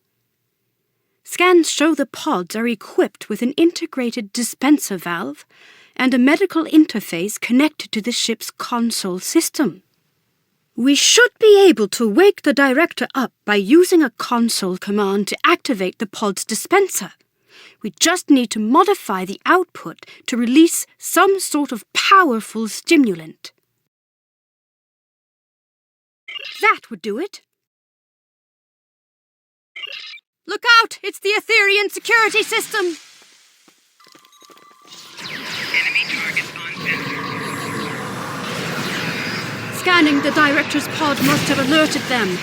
Scans show the pods are equipped with an integrated dispenser valve and a medical interface connected to the ship's console system. We should be able to wake the Director up by using a console command to activate the pod's dispenser. We just need to modify the output to release some sort of powerful stimulant. That would do it. Look out! It's the Etherian security system! Enemy targets on sensor. Scanning the Director's pod must have alerted them.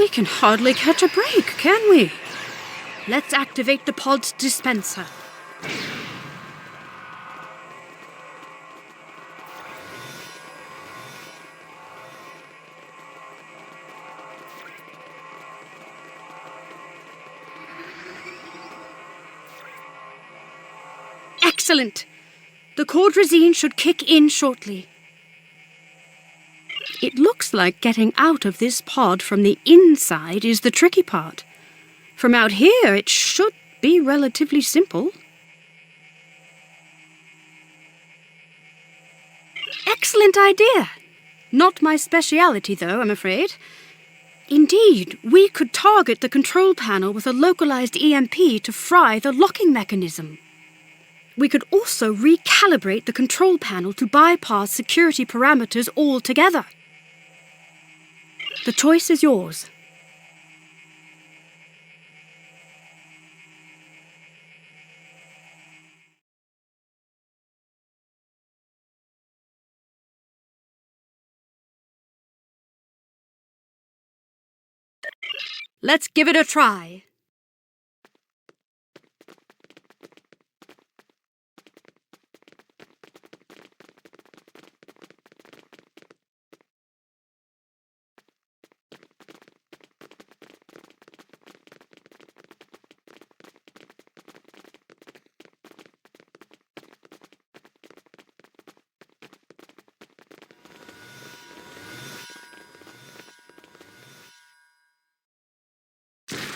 We can hardly catch a break, can we? Let's activate the pod's dispenser. Excellent. The cordrazine should kick in shortly. It looks like getting out of this pod from the inside is the tricky part. From out here, it should be relatively simple. Excellent idea. Not my speciality, though, I'm afraid. Indeed, we could target the control panel with a localized EMP to fry the locking mechanism. We could also recalibrate the control panel to bypass security parameters altogether. The choice is yours. Let's give it a try.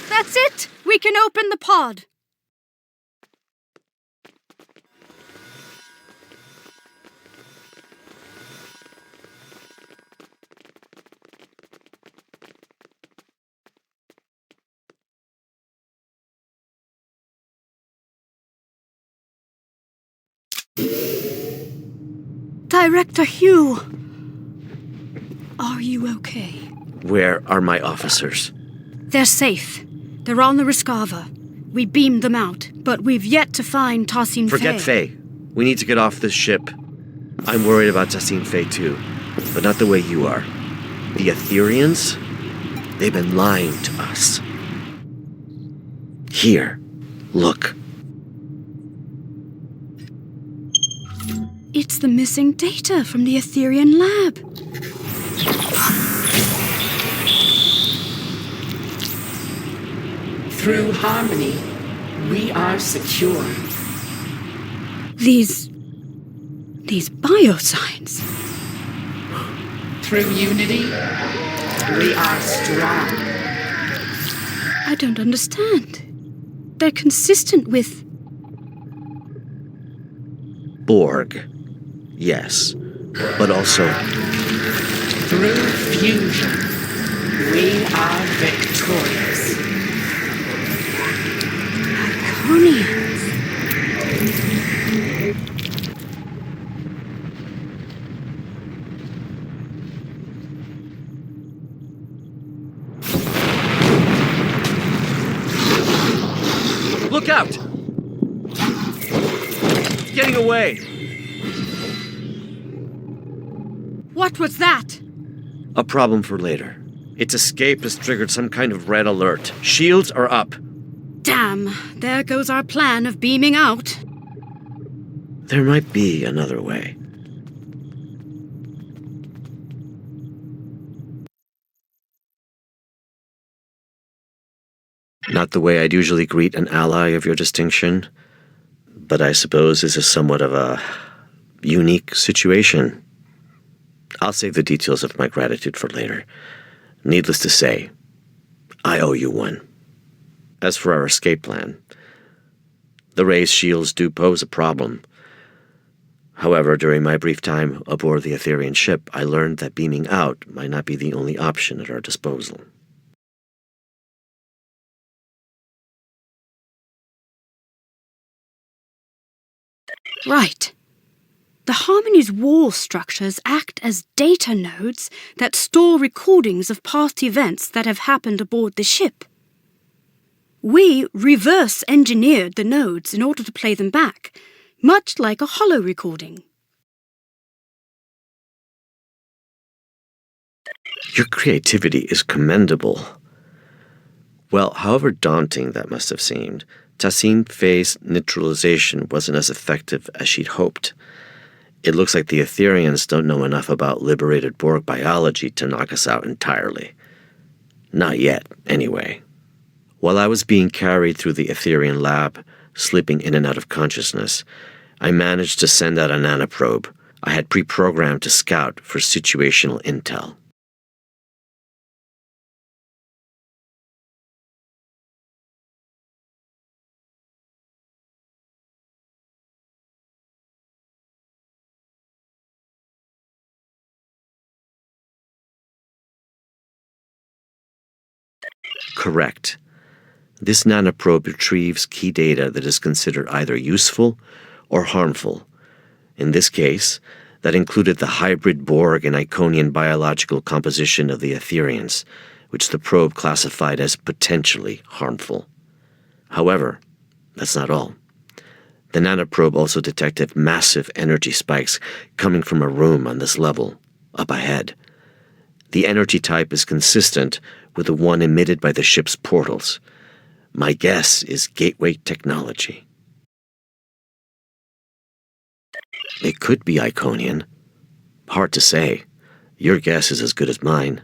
That's it! We can open the pod. Director Hugh, are you okay? Where are my officers? They're safe. They're on the Rescava. We beamed them out, but we've yet to find Tassin Fey. Forget Fey. We need to get off this ship. I'm worried about Tassin Fey too, but not the way you are. The Etherians? They've been lying to us. Here, look. It's the missing data from the Etherian lab. Through harmony, we are secure. These biosigns. Through unity, we are strong. I don't understand. They're consistent with... Borg. Yes, but also... Through fusion, we are victorious. Iconians. Look out! Getting away! What was that? A problem for later. Its escape has triggered some kind of red alert. Shields are up. Damn, there goes our plan of beaming out. There might be another way. Not the way I'd usually greet an ally of your distinction, but I suppose this is somewhat of a unique situation. I'll save the details of my gratitude for later. Needless to say, I owe you one. As for our escape plan, the Ray's shields do pose a problem. However, during my brief time aboard the Etherian ship, I learned that beaming out might not be the only option at our disposal. Right. The Harmony's wall structures act as data nodes that store recordings of past events that have happened aboard the ship. We reverse-engineered the nodes in order to play them back, much like a holo recording. Your creativity is commendable. Well, however daunting that must have seemed, Tassim Faye's neutralization wasn't as effective as she'd hoped. It looks like the Etherians don't know enough about liberated Borg biology to knock us out entirely. Not yet, anyway. While I was being carried through the Etherian lab, slipping in and out of consciousness, I managed to send out a nanoprobe I had pre-programmed to scout for situational intel. Correct. This nanoprobe retrieves key data that is considered either useful or harmful. In this case, that included the hybrid Borg and Iconian biological composition of the Etherians, which the probe classified as potentially harmful. However, that's not all. The nanoprobe also detected massive energy spikes coming from a room on this level, up ahead. The energy type is consistent with the one emitted by the ship's portals. My guess is gateway technology. It could be Iconian. Hard to say. Your guess is as good as mine.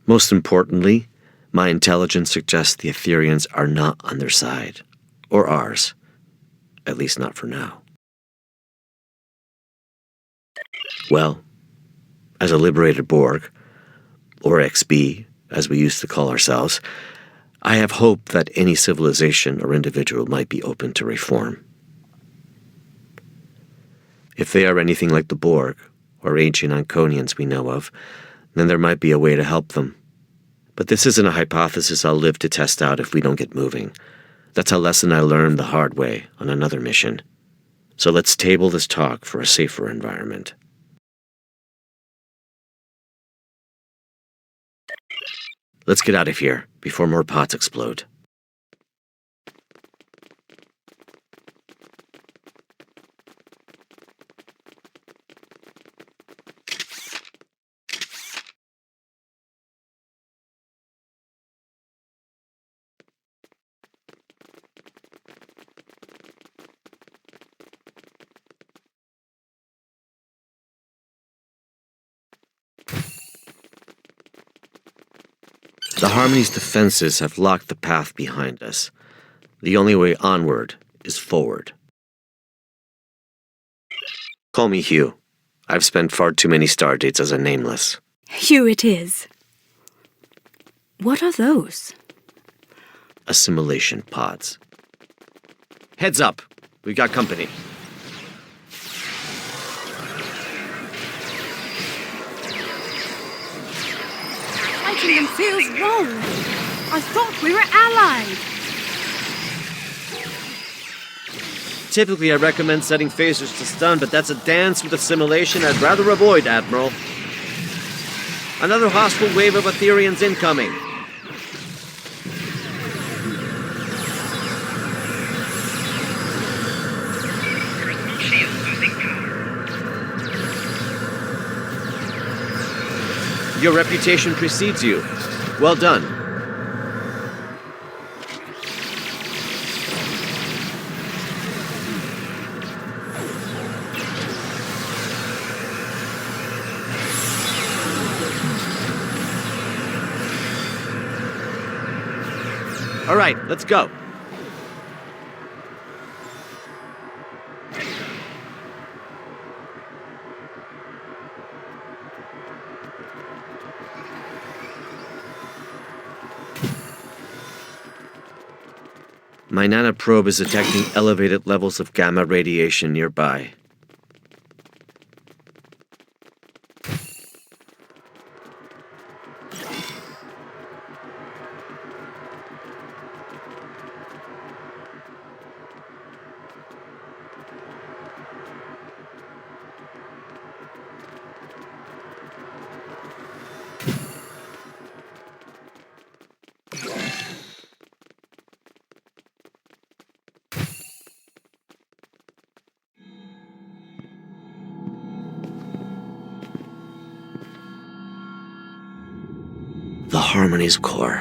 Most importantly, my intelligence suggests the Etherians are not on their side. Or ours. At least not for now. Well, as a liberated Borg, or XB, as we used to call ourselves, I have hope that any civilization or individual might be open to reform. If they are anything like the Borg, or ancient Iconians we know of, then there might be a way to help them. But this isn't a hypothesis I'll live to test out if we don't get moving. That's a lesson I learned the hard way on another mission. So let's table this talk for a safer environment. Let's get out of here before more pots explode. The Harmony's defenses have locked the path behind us. The only way onward is forward. Call me Hugh. I've spent far too many stardates as a nameless. Hugh it is. What are those? Assimilation pods. Heads up! We've got company. Fighting them feels wrong. I thought we were allied. Typically, I recommend setting phasers to stun, but that's a dance with assimilation I'd rather avoid, Admiral. Another hostile wave of Etherians incoming. Personal shield losing power. Your reputation precedes you. Well done. All right, let's go. My nanoprobe is detecting elevated levels of gamma radiation nearby. The Harmony's core.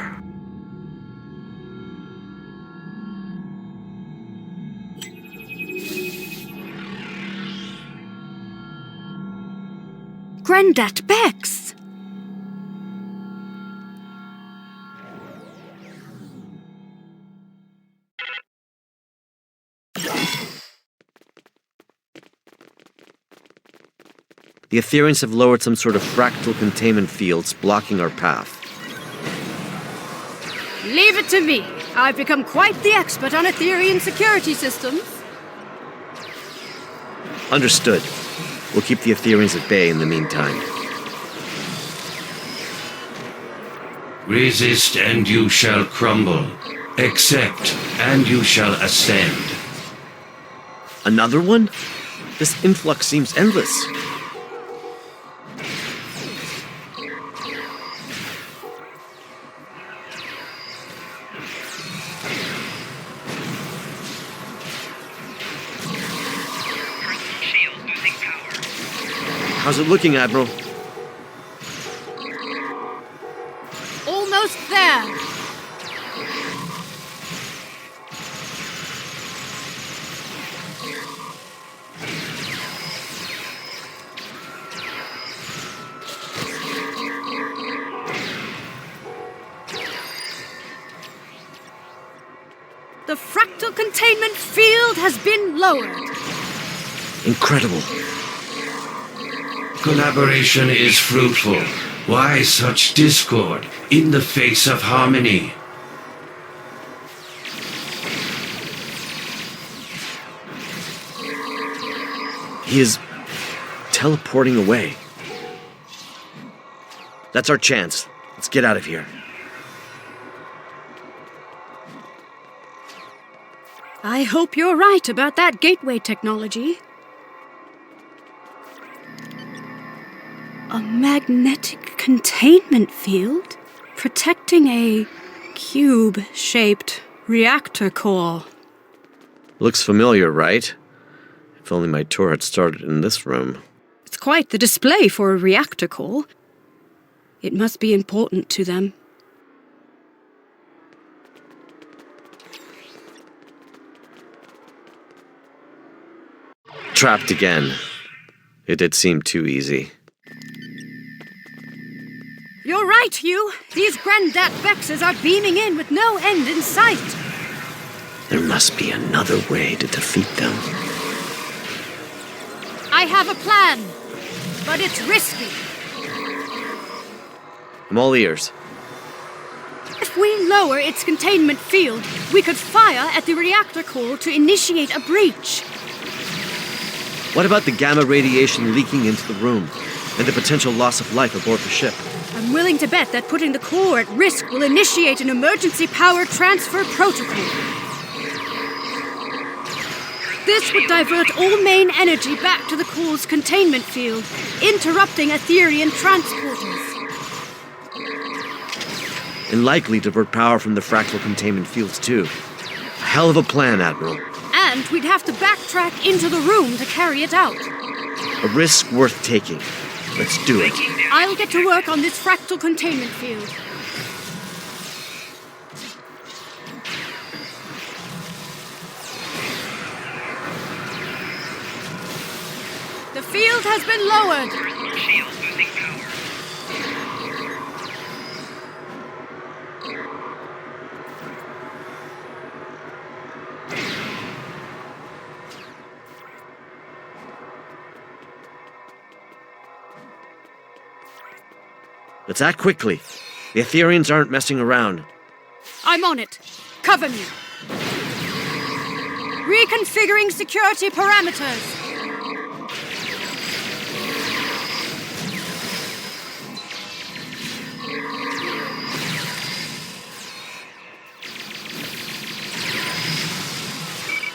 Granddad Bex. The Etherians have lowered some sort of fractal containment fields blocking our path. Leave it to me. I've become quite the expert on Etherian security systems. Understood. We'll keep the Etherians at bay in the meantime. Resist and you shall crumble. Accept and you shall ascend. Another one? This influx seems endless. Shield losing power. How's it looking, Admiral? Almost there. The fractal containment field has been lowered. Incredible. Collaboration is fruitful. Why such discord in the face of harmony? He is teleporting away. That's our chance. Let's get out of here. I hope you're right about that gateway technology. A magnetic containment field protecting a cube-shaped reactor core. Looks familiar, right? If only my tour had started in this room. It's quite the display for a reactor core. It must be important to them. Trapped again. It did seem too easy. You're right, Hugh. These Granddad Bexes are beaming in with no end in sight. There must be another way to defeat them. I have a plan, but it's risky. I'm all ears. If we lower its containment field, we could fire at the reactor core to initiate a breach. What about the gamma radiation leaking into the room and the potential loss of life aboard the ship? I'm willing to bet that putting the core at risk will initiate an emergency power transfer protocol. This would divert all main energy back to the core's containment field, interrupting Etherian transporters. And likely divert power from the fractal containment fields too. A hell of a plan, Admiral. And we'd have to backtrack into the room to carry it out. A risk worth taking. Let's do it. I'll get to work on this fractal containment field. The field has been lowered. Shield losing power. Let's act quickly. The Etherians aren't messing around. I'm on it. Cover me. Reconfiguring security parameters.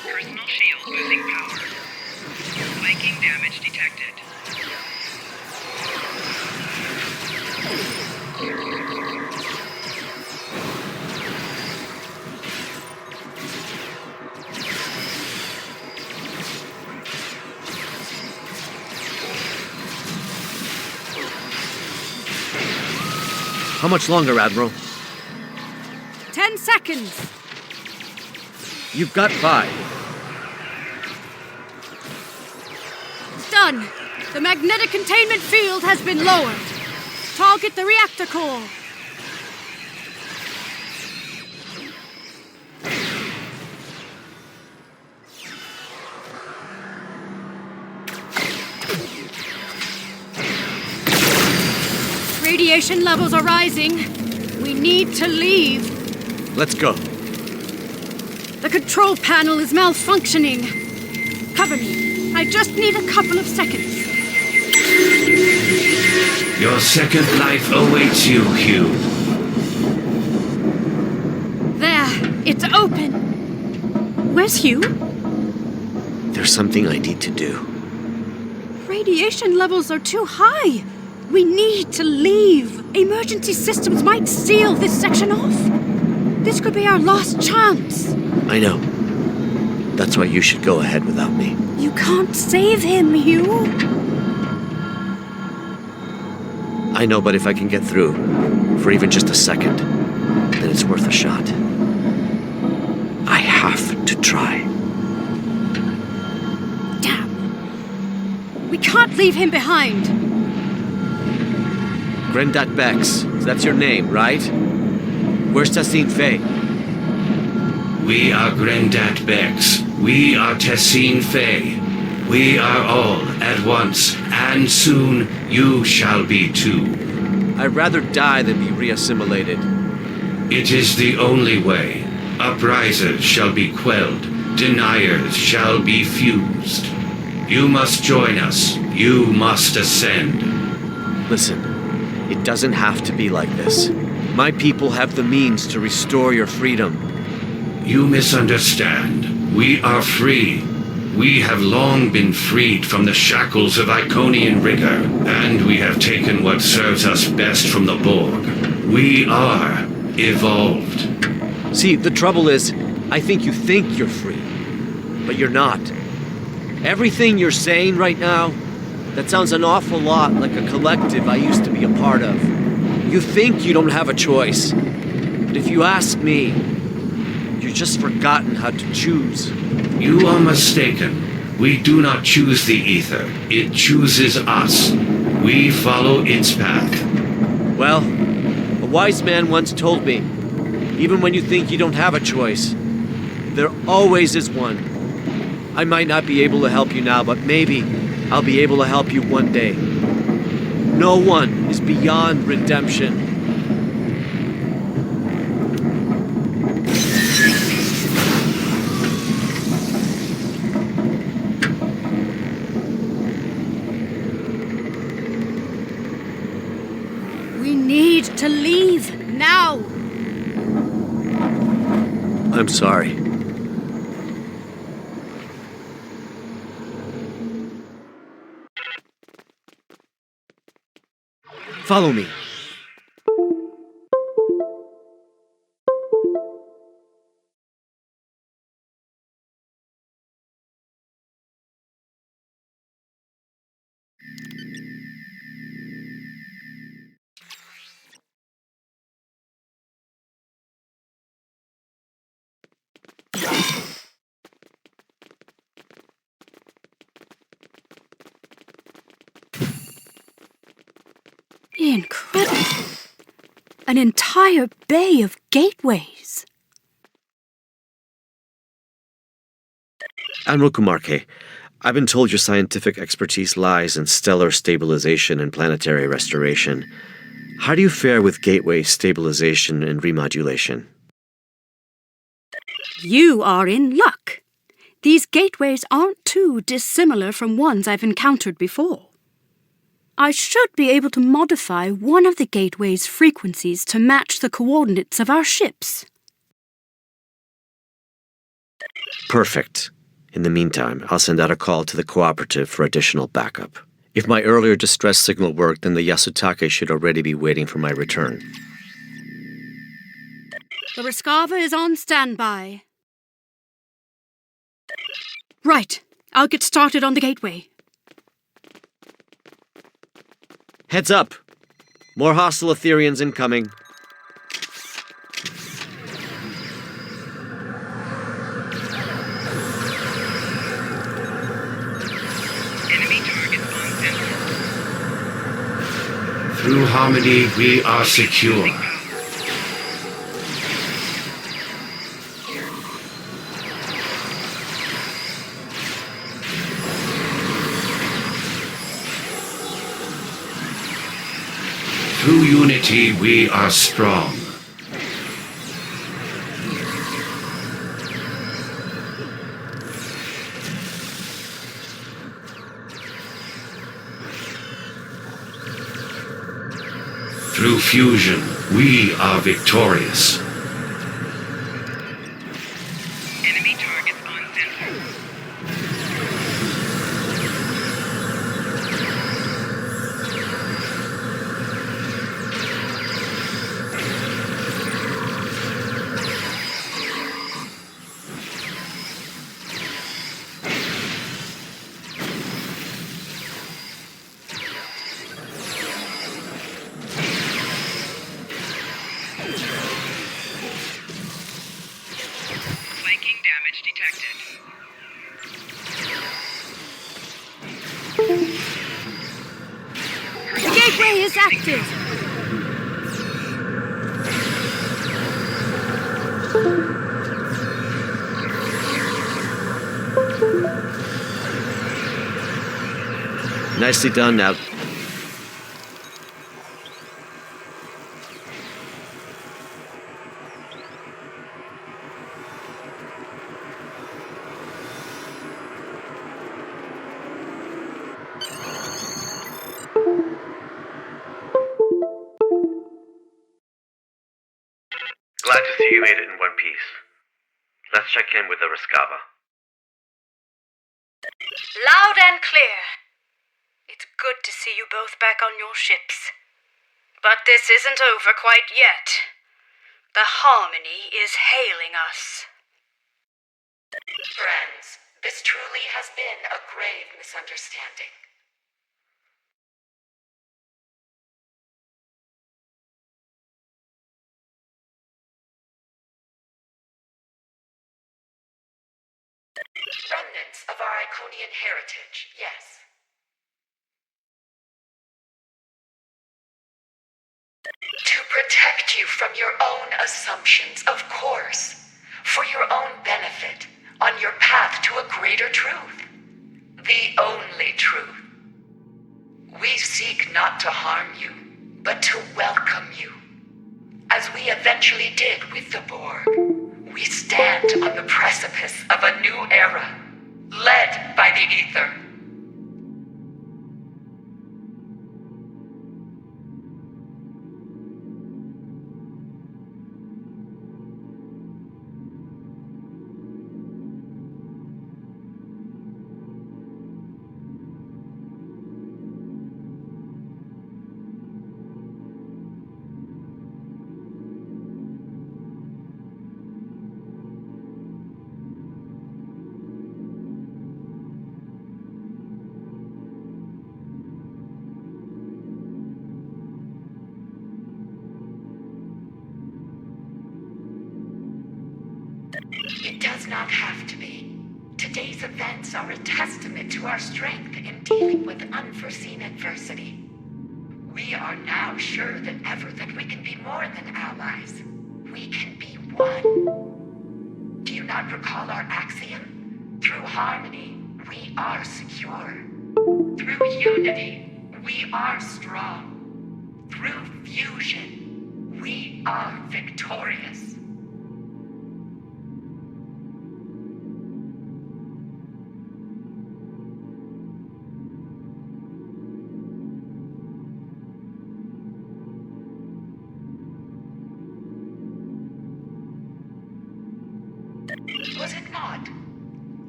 Personal shield losing power. Flanking damage detected. How much longer, Admiral? 10 seconds. You've got 5. Done. The magnetic containment field has been lowered. Target the reactor core. Radiation levels are rising. We need to leave. Let's go. The control panel is malfunctioning. Cover me. I just need a couple of seconds. Your second life awaits you, Q. There, it's open. Where's Hugh? There's something I need to do. Radiation levels are too high. We need to leave. Emergency systems might seal this section off. This could be our last chance. I know. That's why you should go ahead without me. You can't save him, Hugh. I know, but if I can get through, for even just a second, then it's worth a shot. I have to try. Damn. We can't leave him behind. Grendat Bex, that's your name, right? Where's Tessine Faye? We are Grendat Bex. We are Tessine Faye. We are all at once, and soon you shall be too. I'd rather die than be reassimilated. It is the only way. Uprisers shall be quelled. Deniers shall be fused. You must join us. You must ascend. Listen, it doesn't have to be like this. My people have the means to restore your freedom. You misunderstand. We are free. We have long been freed from the shackles of Iconian rigor, and we have taken what serves us best from the Borg. We are evolved. See, the trouble is, I think you're free, but you're not. Everything you're saying right now, that sounds an awful lot like a collective I used to be a part of. You think you don't have a choice, but if you ask me, you've just forgotten how to choose. You are mistaken. We do not choose the ether. It chooses us. We follow its path. Well, a wise man once told me, even when you think you don't have a choice, there always is one. I might not be able to help you now, but maybe I'll be able to help you one day. No one is beyond redemption. We need to leave now. I'm sorry. Follow me. Incredible. An entire bay of gateways. Admiral Kumarke, I've been told your scientific expertise lies in stellar stabilization and planetary restoration. How do you fare with gateway stabilization and remodulation? You are in luck. These gateways aren't too dissimilar from ones I've encountered before. I should be able to modify one of the gateway's frequencies to match the coordinates of our ships. Perfect. In the meantime, I'll send out a call to the cooperative for additional backup. If my earlier distress signal worked, then the Yasutake should already be waiting for my return. The Rescava is on standby. Right. I'll get started on the gateway. Heads up! More hostile Etherians incoming. Enemy target on center. Through harmony, we are secure. Through unity, we are strong. Through fusion, we are victorious. Enemy targets on sensor. Flanking damage detected. The gateway is active! Nicely done now. Glad to see you made it in one piece. Let's check in with the Rescava. Loud and clear. It's good to see you both back on your ships. But this isn't over quite yet. The Harmony is hailing us. Friends, this truly has been a grave misunderstanding. Remnants of our Iconian heritage, yes. To protect you from your own assumptions, of course. For your own benefit, on your path to a greater truth. The only truth. We seek not to harm you, but to welcome you. As we eventually did with the Borg. We stand on the precipice of a new era, led by the Ether. It does not have to be. Today's events are a testament to our strength in dealing with unforeseen adversity. We are now sure than ever that we can be more than allies. We can be one. Do you not recall our axiom? Through harmony, we are secure. Through unity, we are strong. Through fusion, we are victorious. Was it not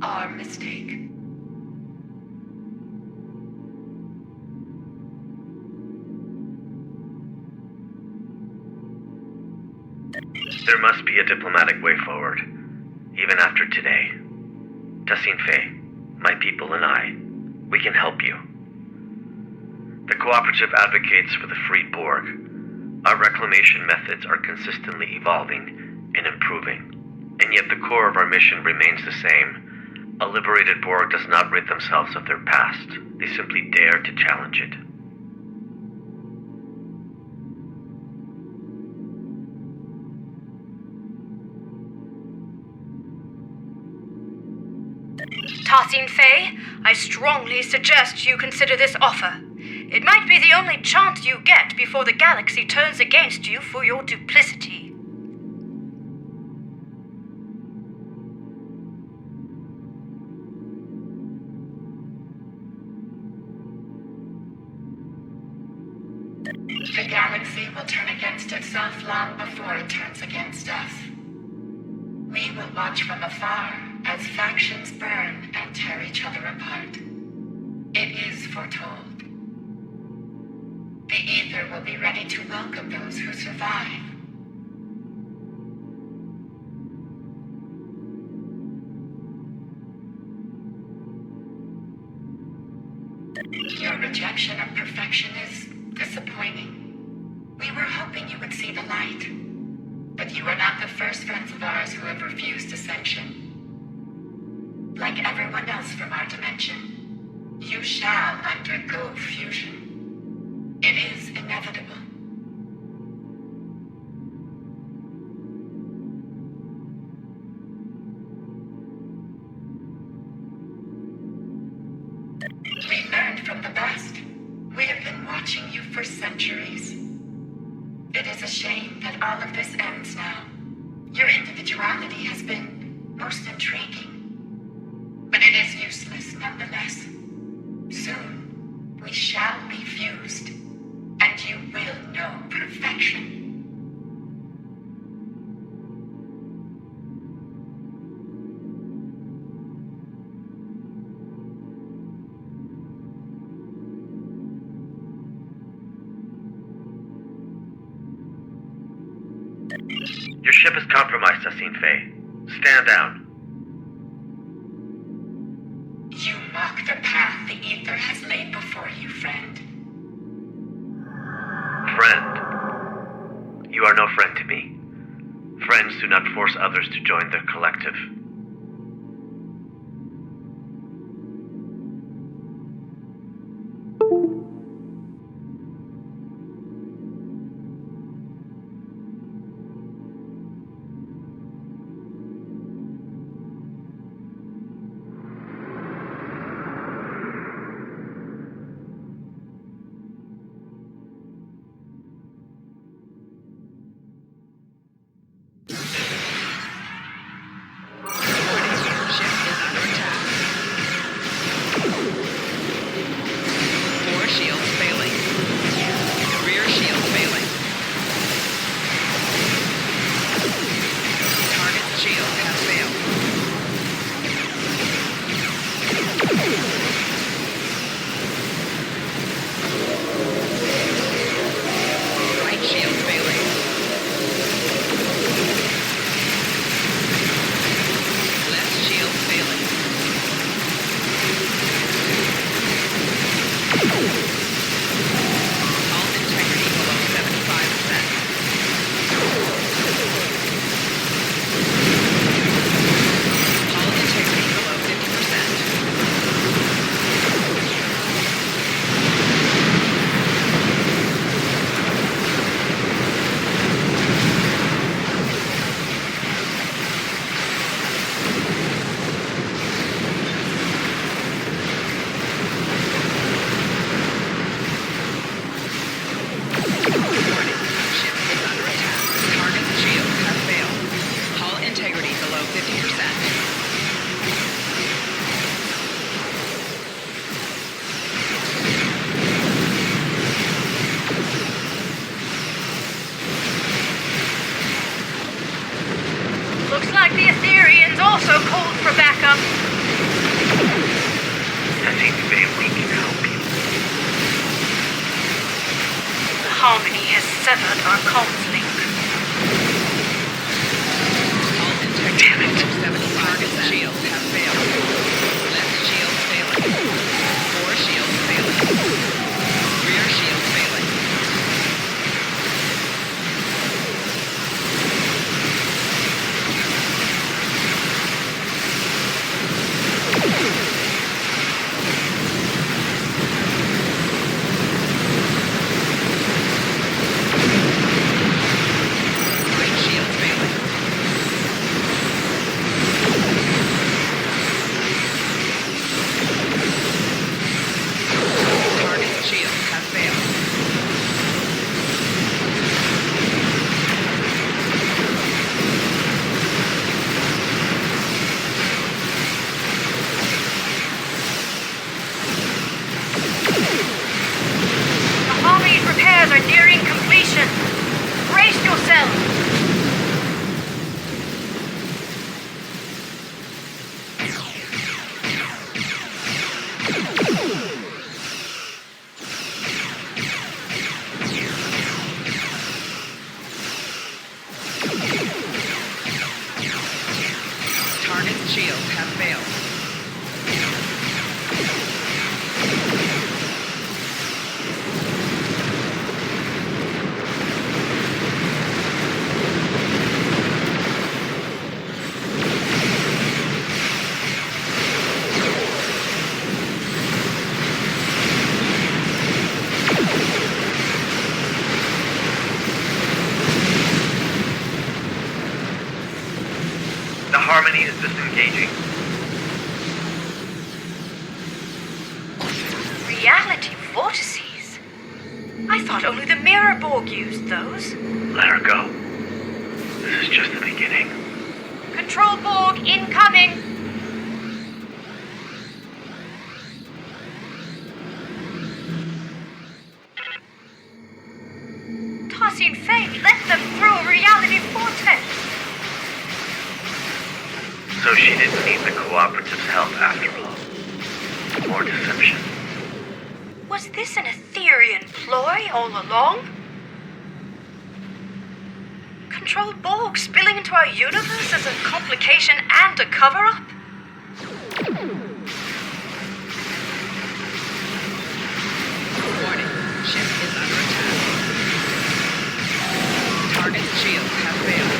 our mistake? There must be a diplomatic way forward, even after today. Tassine Fey, my people and I, we can help you. The Cooperative advocates for the freed Borg. Our reclamation methods are consistently evolving and improving. And yet the core of our mission remains the same. A liberated Borg does not rid themselves of their past. They simply dare to challenge it. Tassine Fey, I strongly suggest you consider this offer. It might be the only chance you get before the galaxy turns against you for your duplicity. The galaxy will turn against itself long before it turns against us. We will watch from afar as factions burn and tear each other apart. It is foretold. The Ether will be ready to welcome those who survive. Your rejection of perfection is disappointing. We were hoping you would see the light. But you are not the first friends of ours who have refused ascension. Like everyone else from our dimension, you shall undergo fusion. It is inevitable. We learned from the best. We have been watching you for centuries. It is a shame that all of this ends now. Your individuality has been most intriguing. But it is useless nonetheless. Soon, we shall be fused, and you will know perfection. Your ship is compromised, Tassine Fey. Stand down. You mock the path the Ether has laid before you, friend. Friend. You are no friend to me. Friends do not force others to join their collective. Looks like the Ethereans also called for backup. Tassine Fey, we can help you. The Harmony has severed our comms link. Damn it. 75 shields have failed. Left shield failing. 4 shields failing. Rear shield failing. shields have failed. The harmony is disengaging. Reality vortices? I thought only the Mirror Borg used those. Let her go. This is just the beginning. Control Borg incoming! Tossing fate let them through a reality vortex. So she didn't need the Cooperative's help after all. More deception. Was this an Etherean ploy all along? Control Borg spilling into our universe as a complication and a cover-up? Warning, ship is under attack. Target's shields have failed.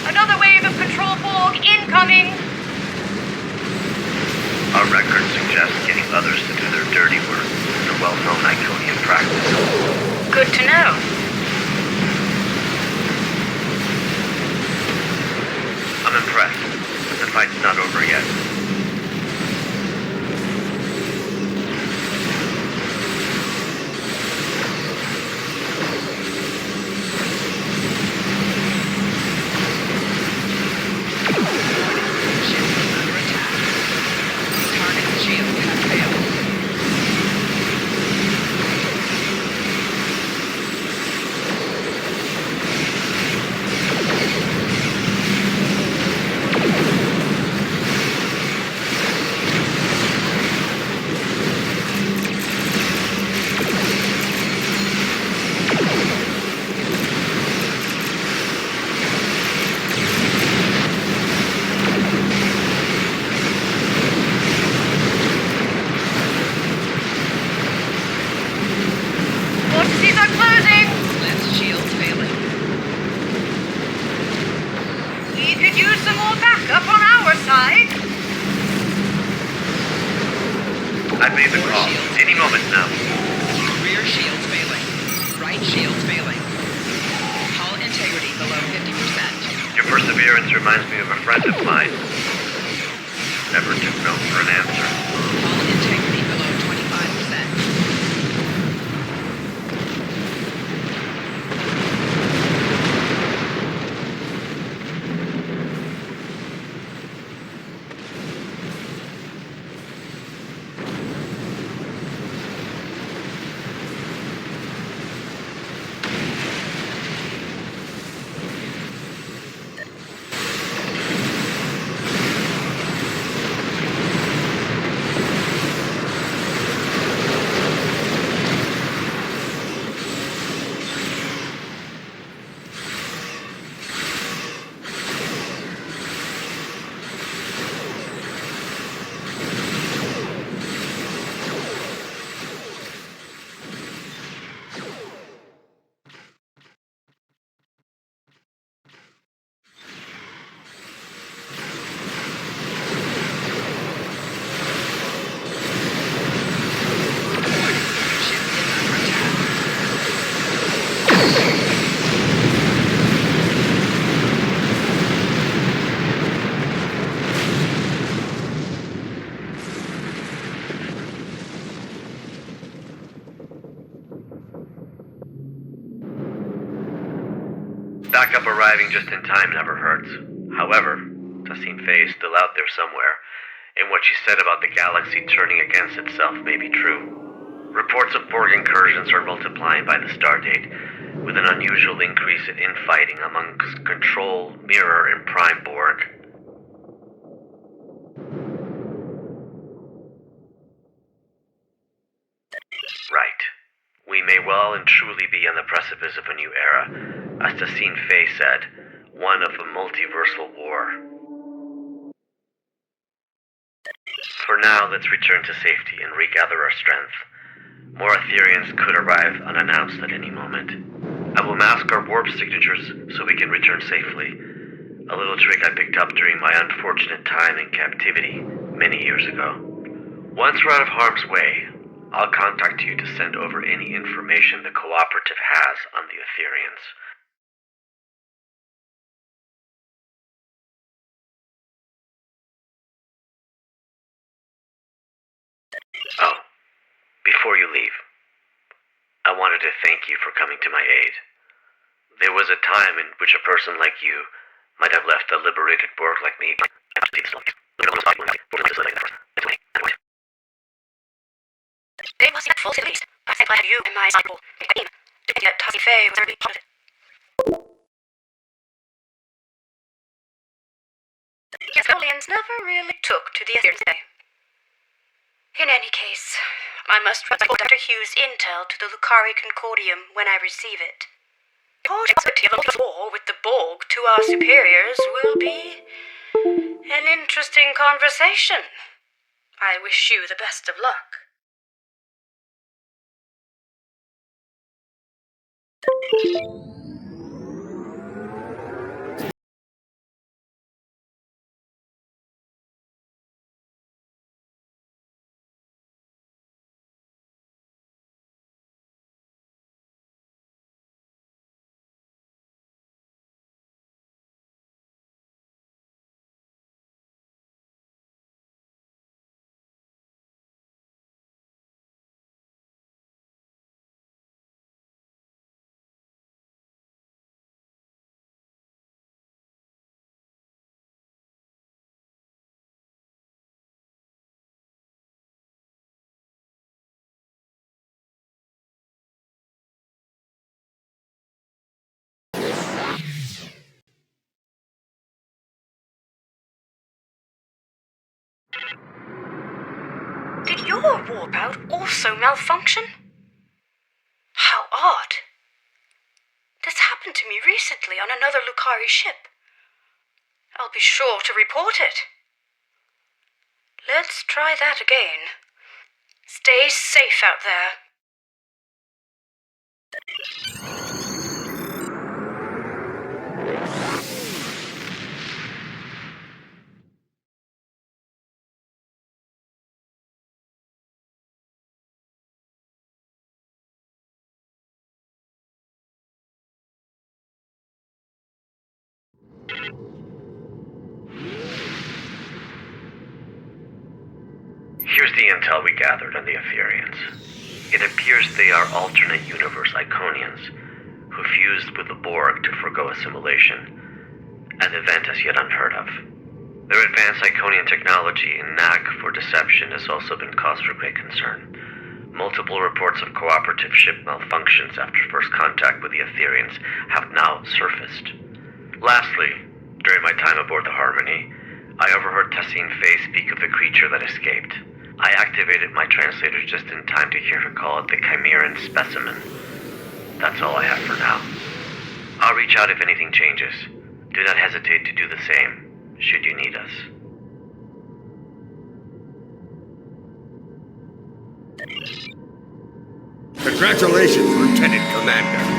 Another wave of Control Borg incoming! Our records suggest getting others to do their dirty work is a well-known Iconian practice. Good to know. I'm impressed, but the fight's not over yet. Ship is under attack. Target's shields have failed. Vortices are closing! Left shields failing. We could use some more backup on our side. I've made the call. Any moment now. Rear shields failing. Right shields failing. Hull integrity below 50%. Your perseverance reminds me of a friend of mine. Never took no for an answer. Hull integrity below 25%. Arriving just in time never hurts. However, Tassine Faye is still out there somewhere, and what she said about the galaxy turning against itself may be true. Reports of Borg incursions are multiplying by the stardate, with an unusual increase in infighting amongst Control, Mirror, and Prime Borg. Right. We may well and truly be on the precipice of a new era, as Tassine Faye said, one of a multiversal war. For now, let's return to safety and regather our strength. More Ethereans could arrive unannounced at any moment. I will mask our warp signatures so we can return safely. A little trick I picked up during my unfortunate time in captivity many years ago. Once we're out of harm's way, I'll contact you to send over any information the Cooperative has on the Ethereans. Oh, before you leave, I wanted to thank you for coming to my aid. There was a time in which a person like you might have left a liberated Borg like me. They must be full at least. I think I have you in my cycle. Didn't get Tassine Faye was already part of it. Gasolians never really took to the Ethereans today. In any case, I must report Dr. Hughes' intel to the Lucari Concordium when I receive it. The possibility of a war with the Borg to our superiors will be an interesting conversation. I wish you the best of luck. Did your warp out also malfunction? How odd. This happened to me recently on another Lucari ship. I'll be sure to report it. Let's try that again. Stay safe out there. Here's the intel we gathered on the Ethereans. It appears they are alternate universe Iconians, who fused with the Borg to forgo assimilation, an event as yet unheard of. Their advanced Iconian technology and knack for deception has also been cause for great concern. Multiple reports of cooperative ship malfunctions after first contact with the Ethereans have now surfaced. Lastly, during my time aboard the Harmony, I overheard Tassine Faye speak of the creature that escaped. I activated my translator just in time to hear her call it the Chimeran specimen. That's all I have for now. I'll reach out if anything changes. Do not hesitate to do the same, should you need us. Congratulations, Lieutenant Commander.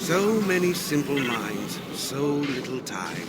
So many simple minds, so little time.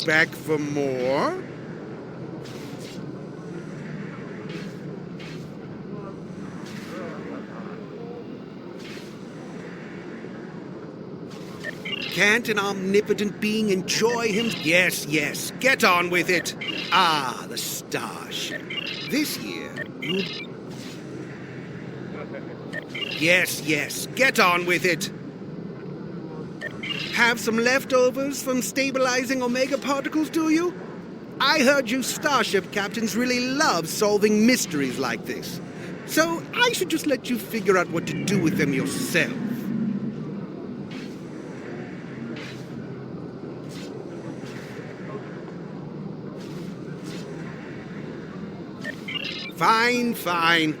Back for more? Can't an omnipotent being enjoy him? Yes, yes, get on with it. Ah, the starship. This year, you... Yes, yes, get on with it. Have some leftovers from stabilizing Omega particles, do you? I heard you starship captains really love solving mysteries like this. So I should just let you figure out what to do with them yourself. Fine, fine.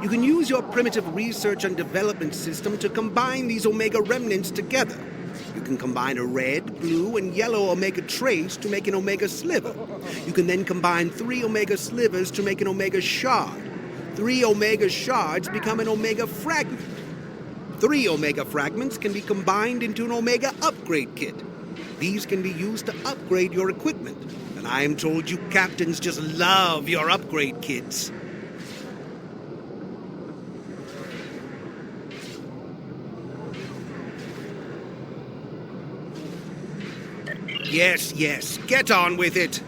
You can use your primitive research and development system to combine these Omega remnants together. You can combine a red, blue, and yellow Omega trace to make an Omega sliver. You can then combine 3 Omega slivers to make an Omega shard. 3 Omega shards become an Omega fragment. 3 Omega fragments can be combined into an Omega upgrade kit. These can be used to upgrade your equipment. And I am told you captains just love your upgrade kits. Yes, yes, get on with it.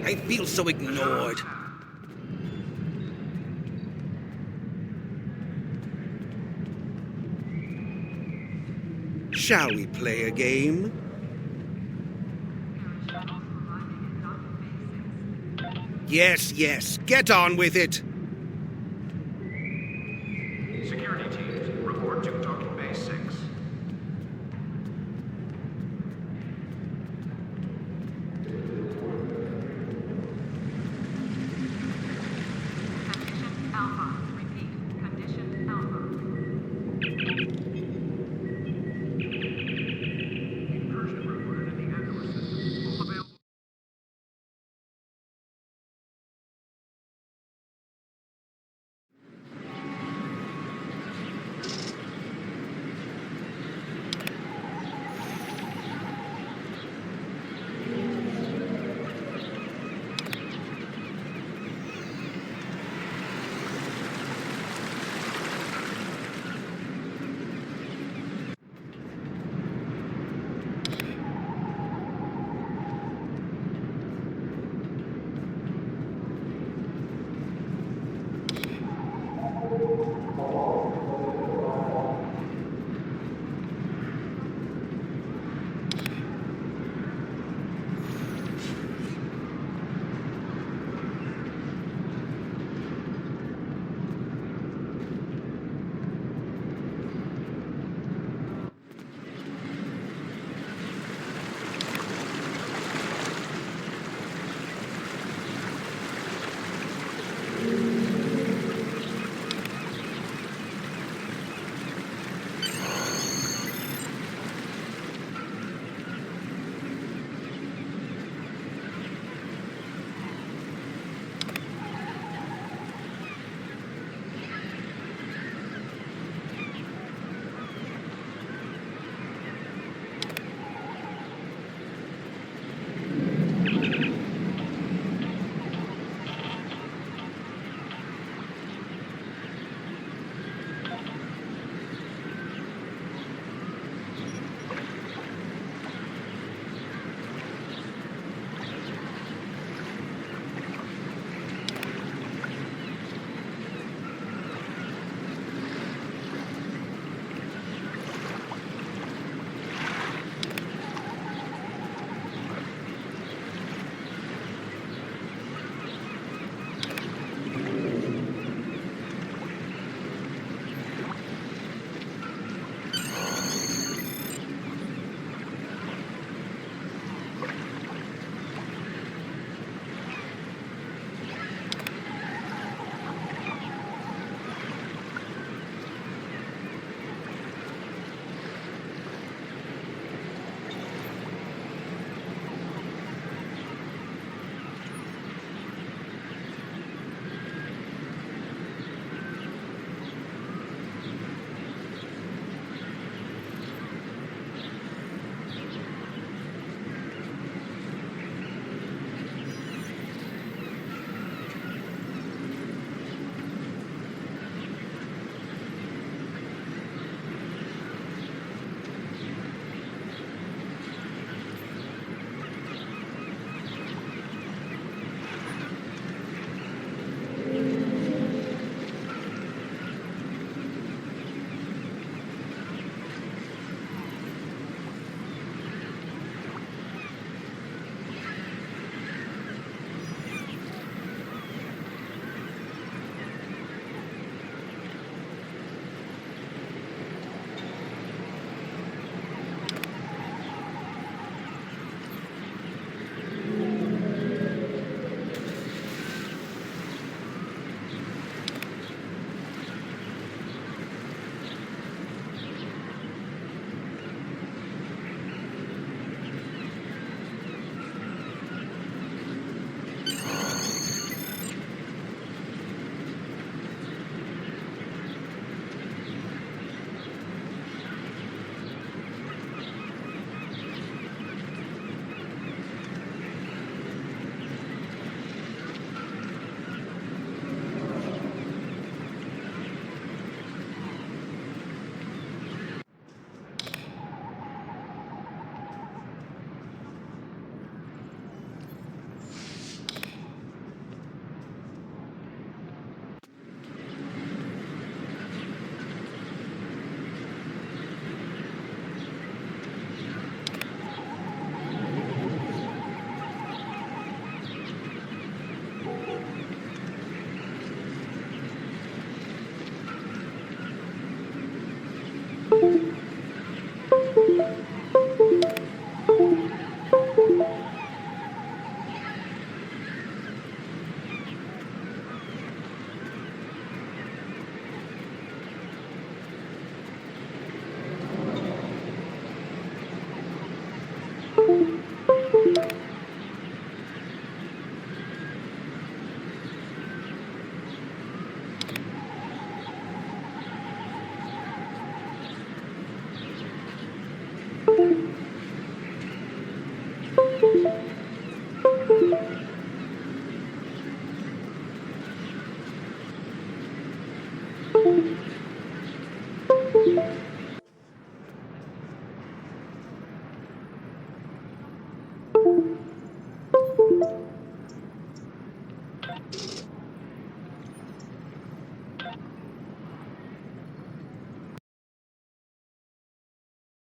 I feel so ignored. Shall we play a game? Yes, yes, get on with it. Security teams, report to Talking Base 6. Condition Alpha. Repeat. Condition Alpha.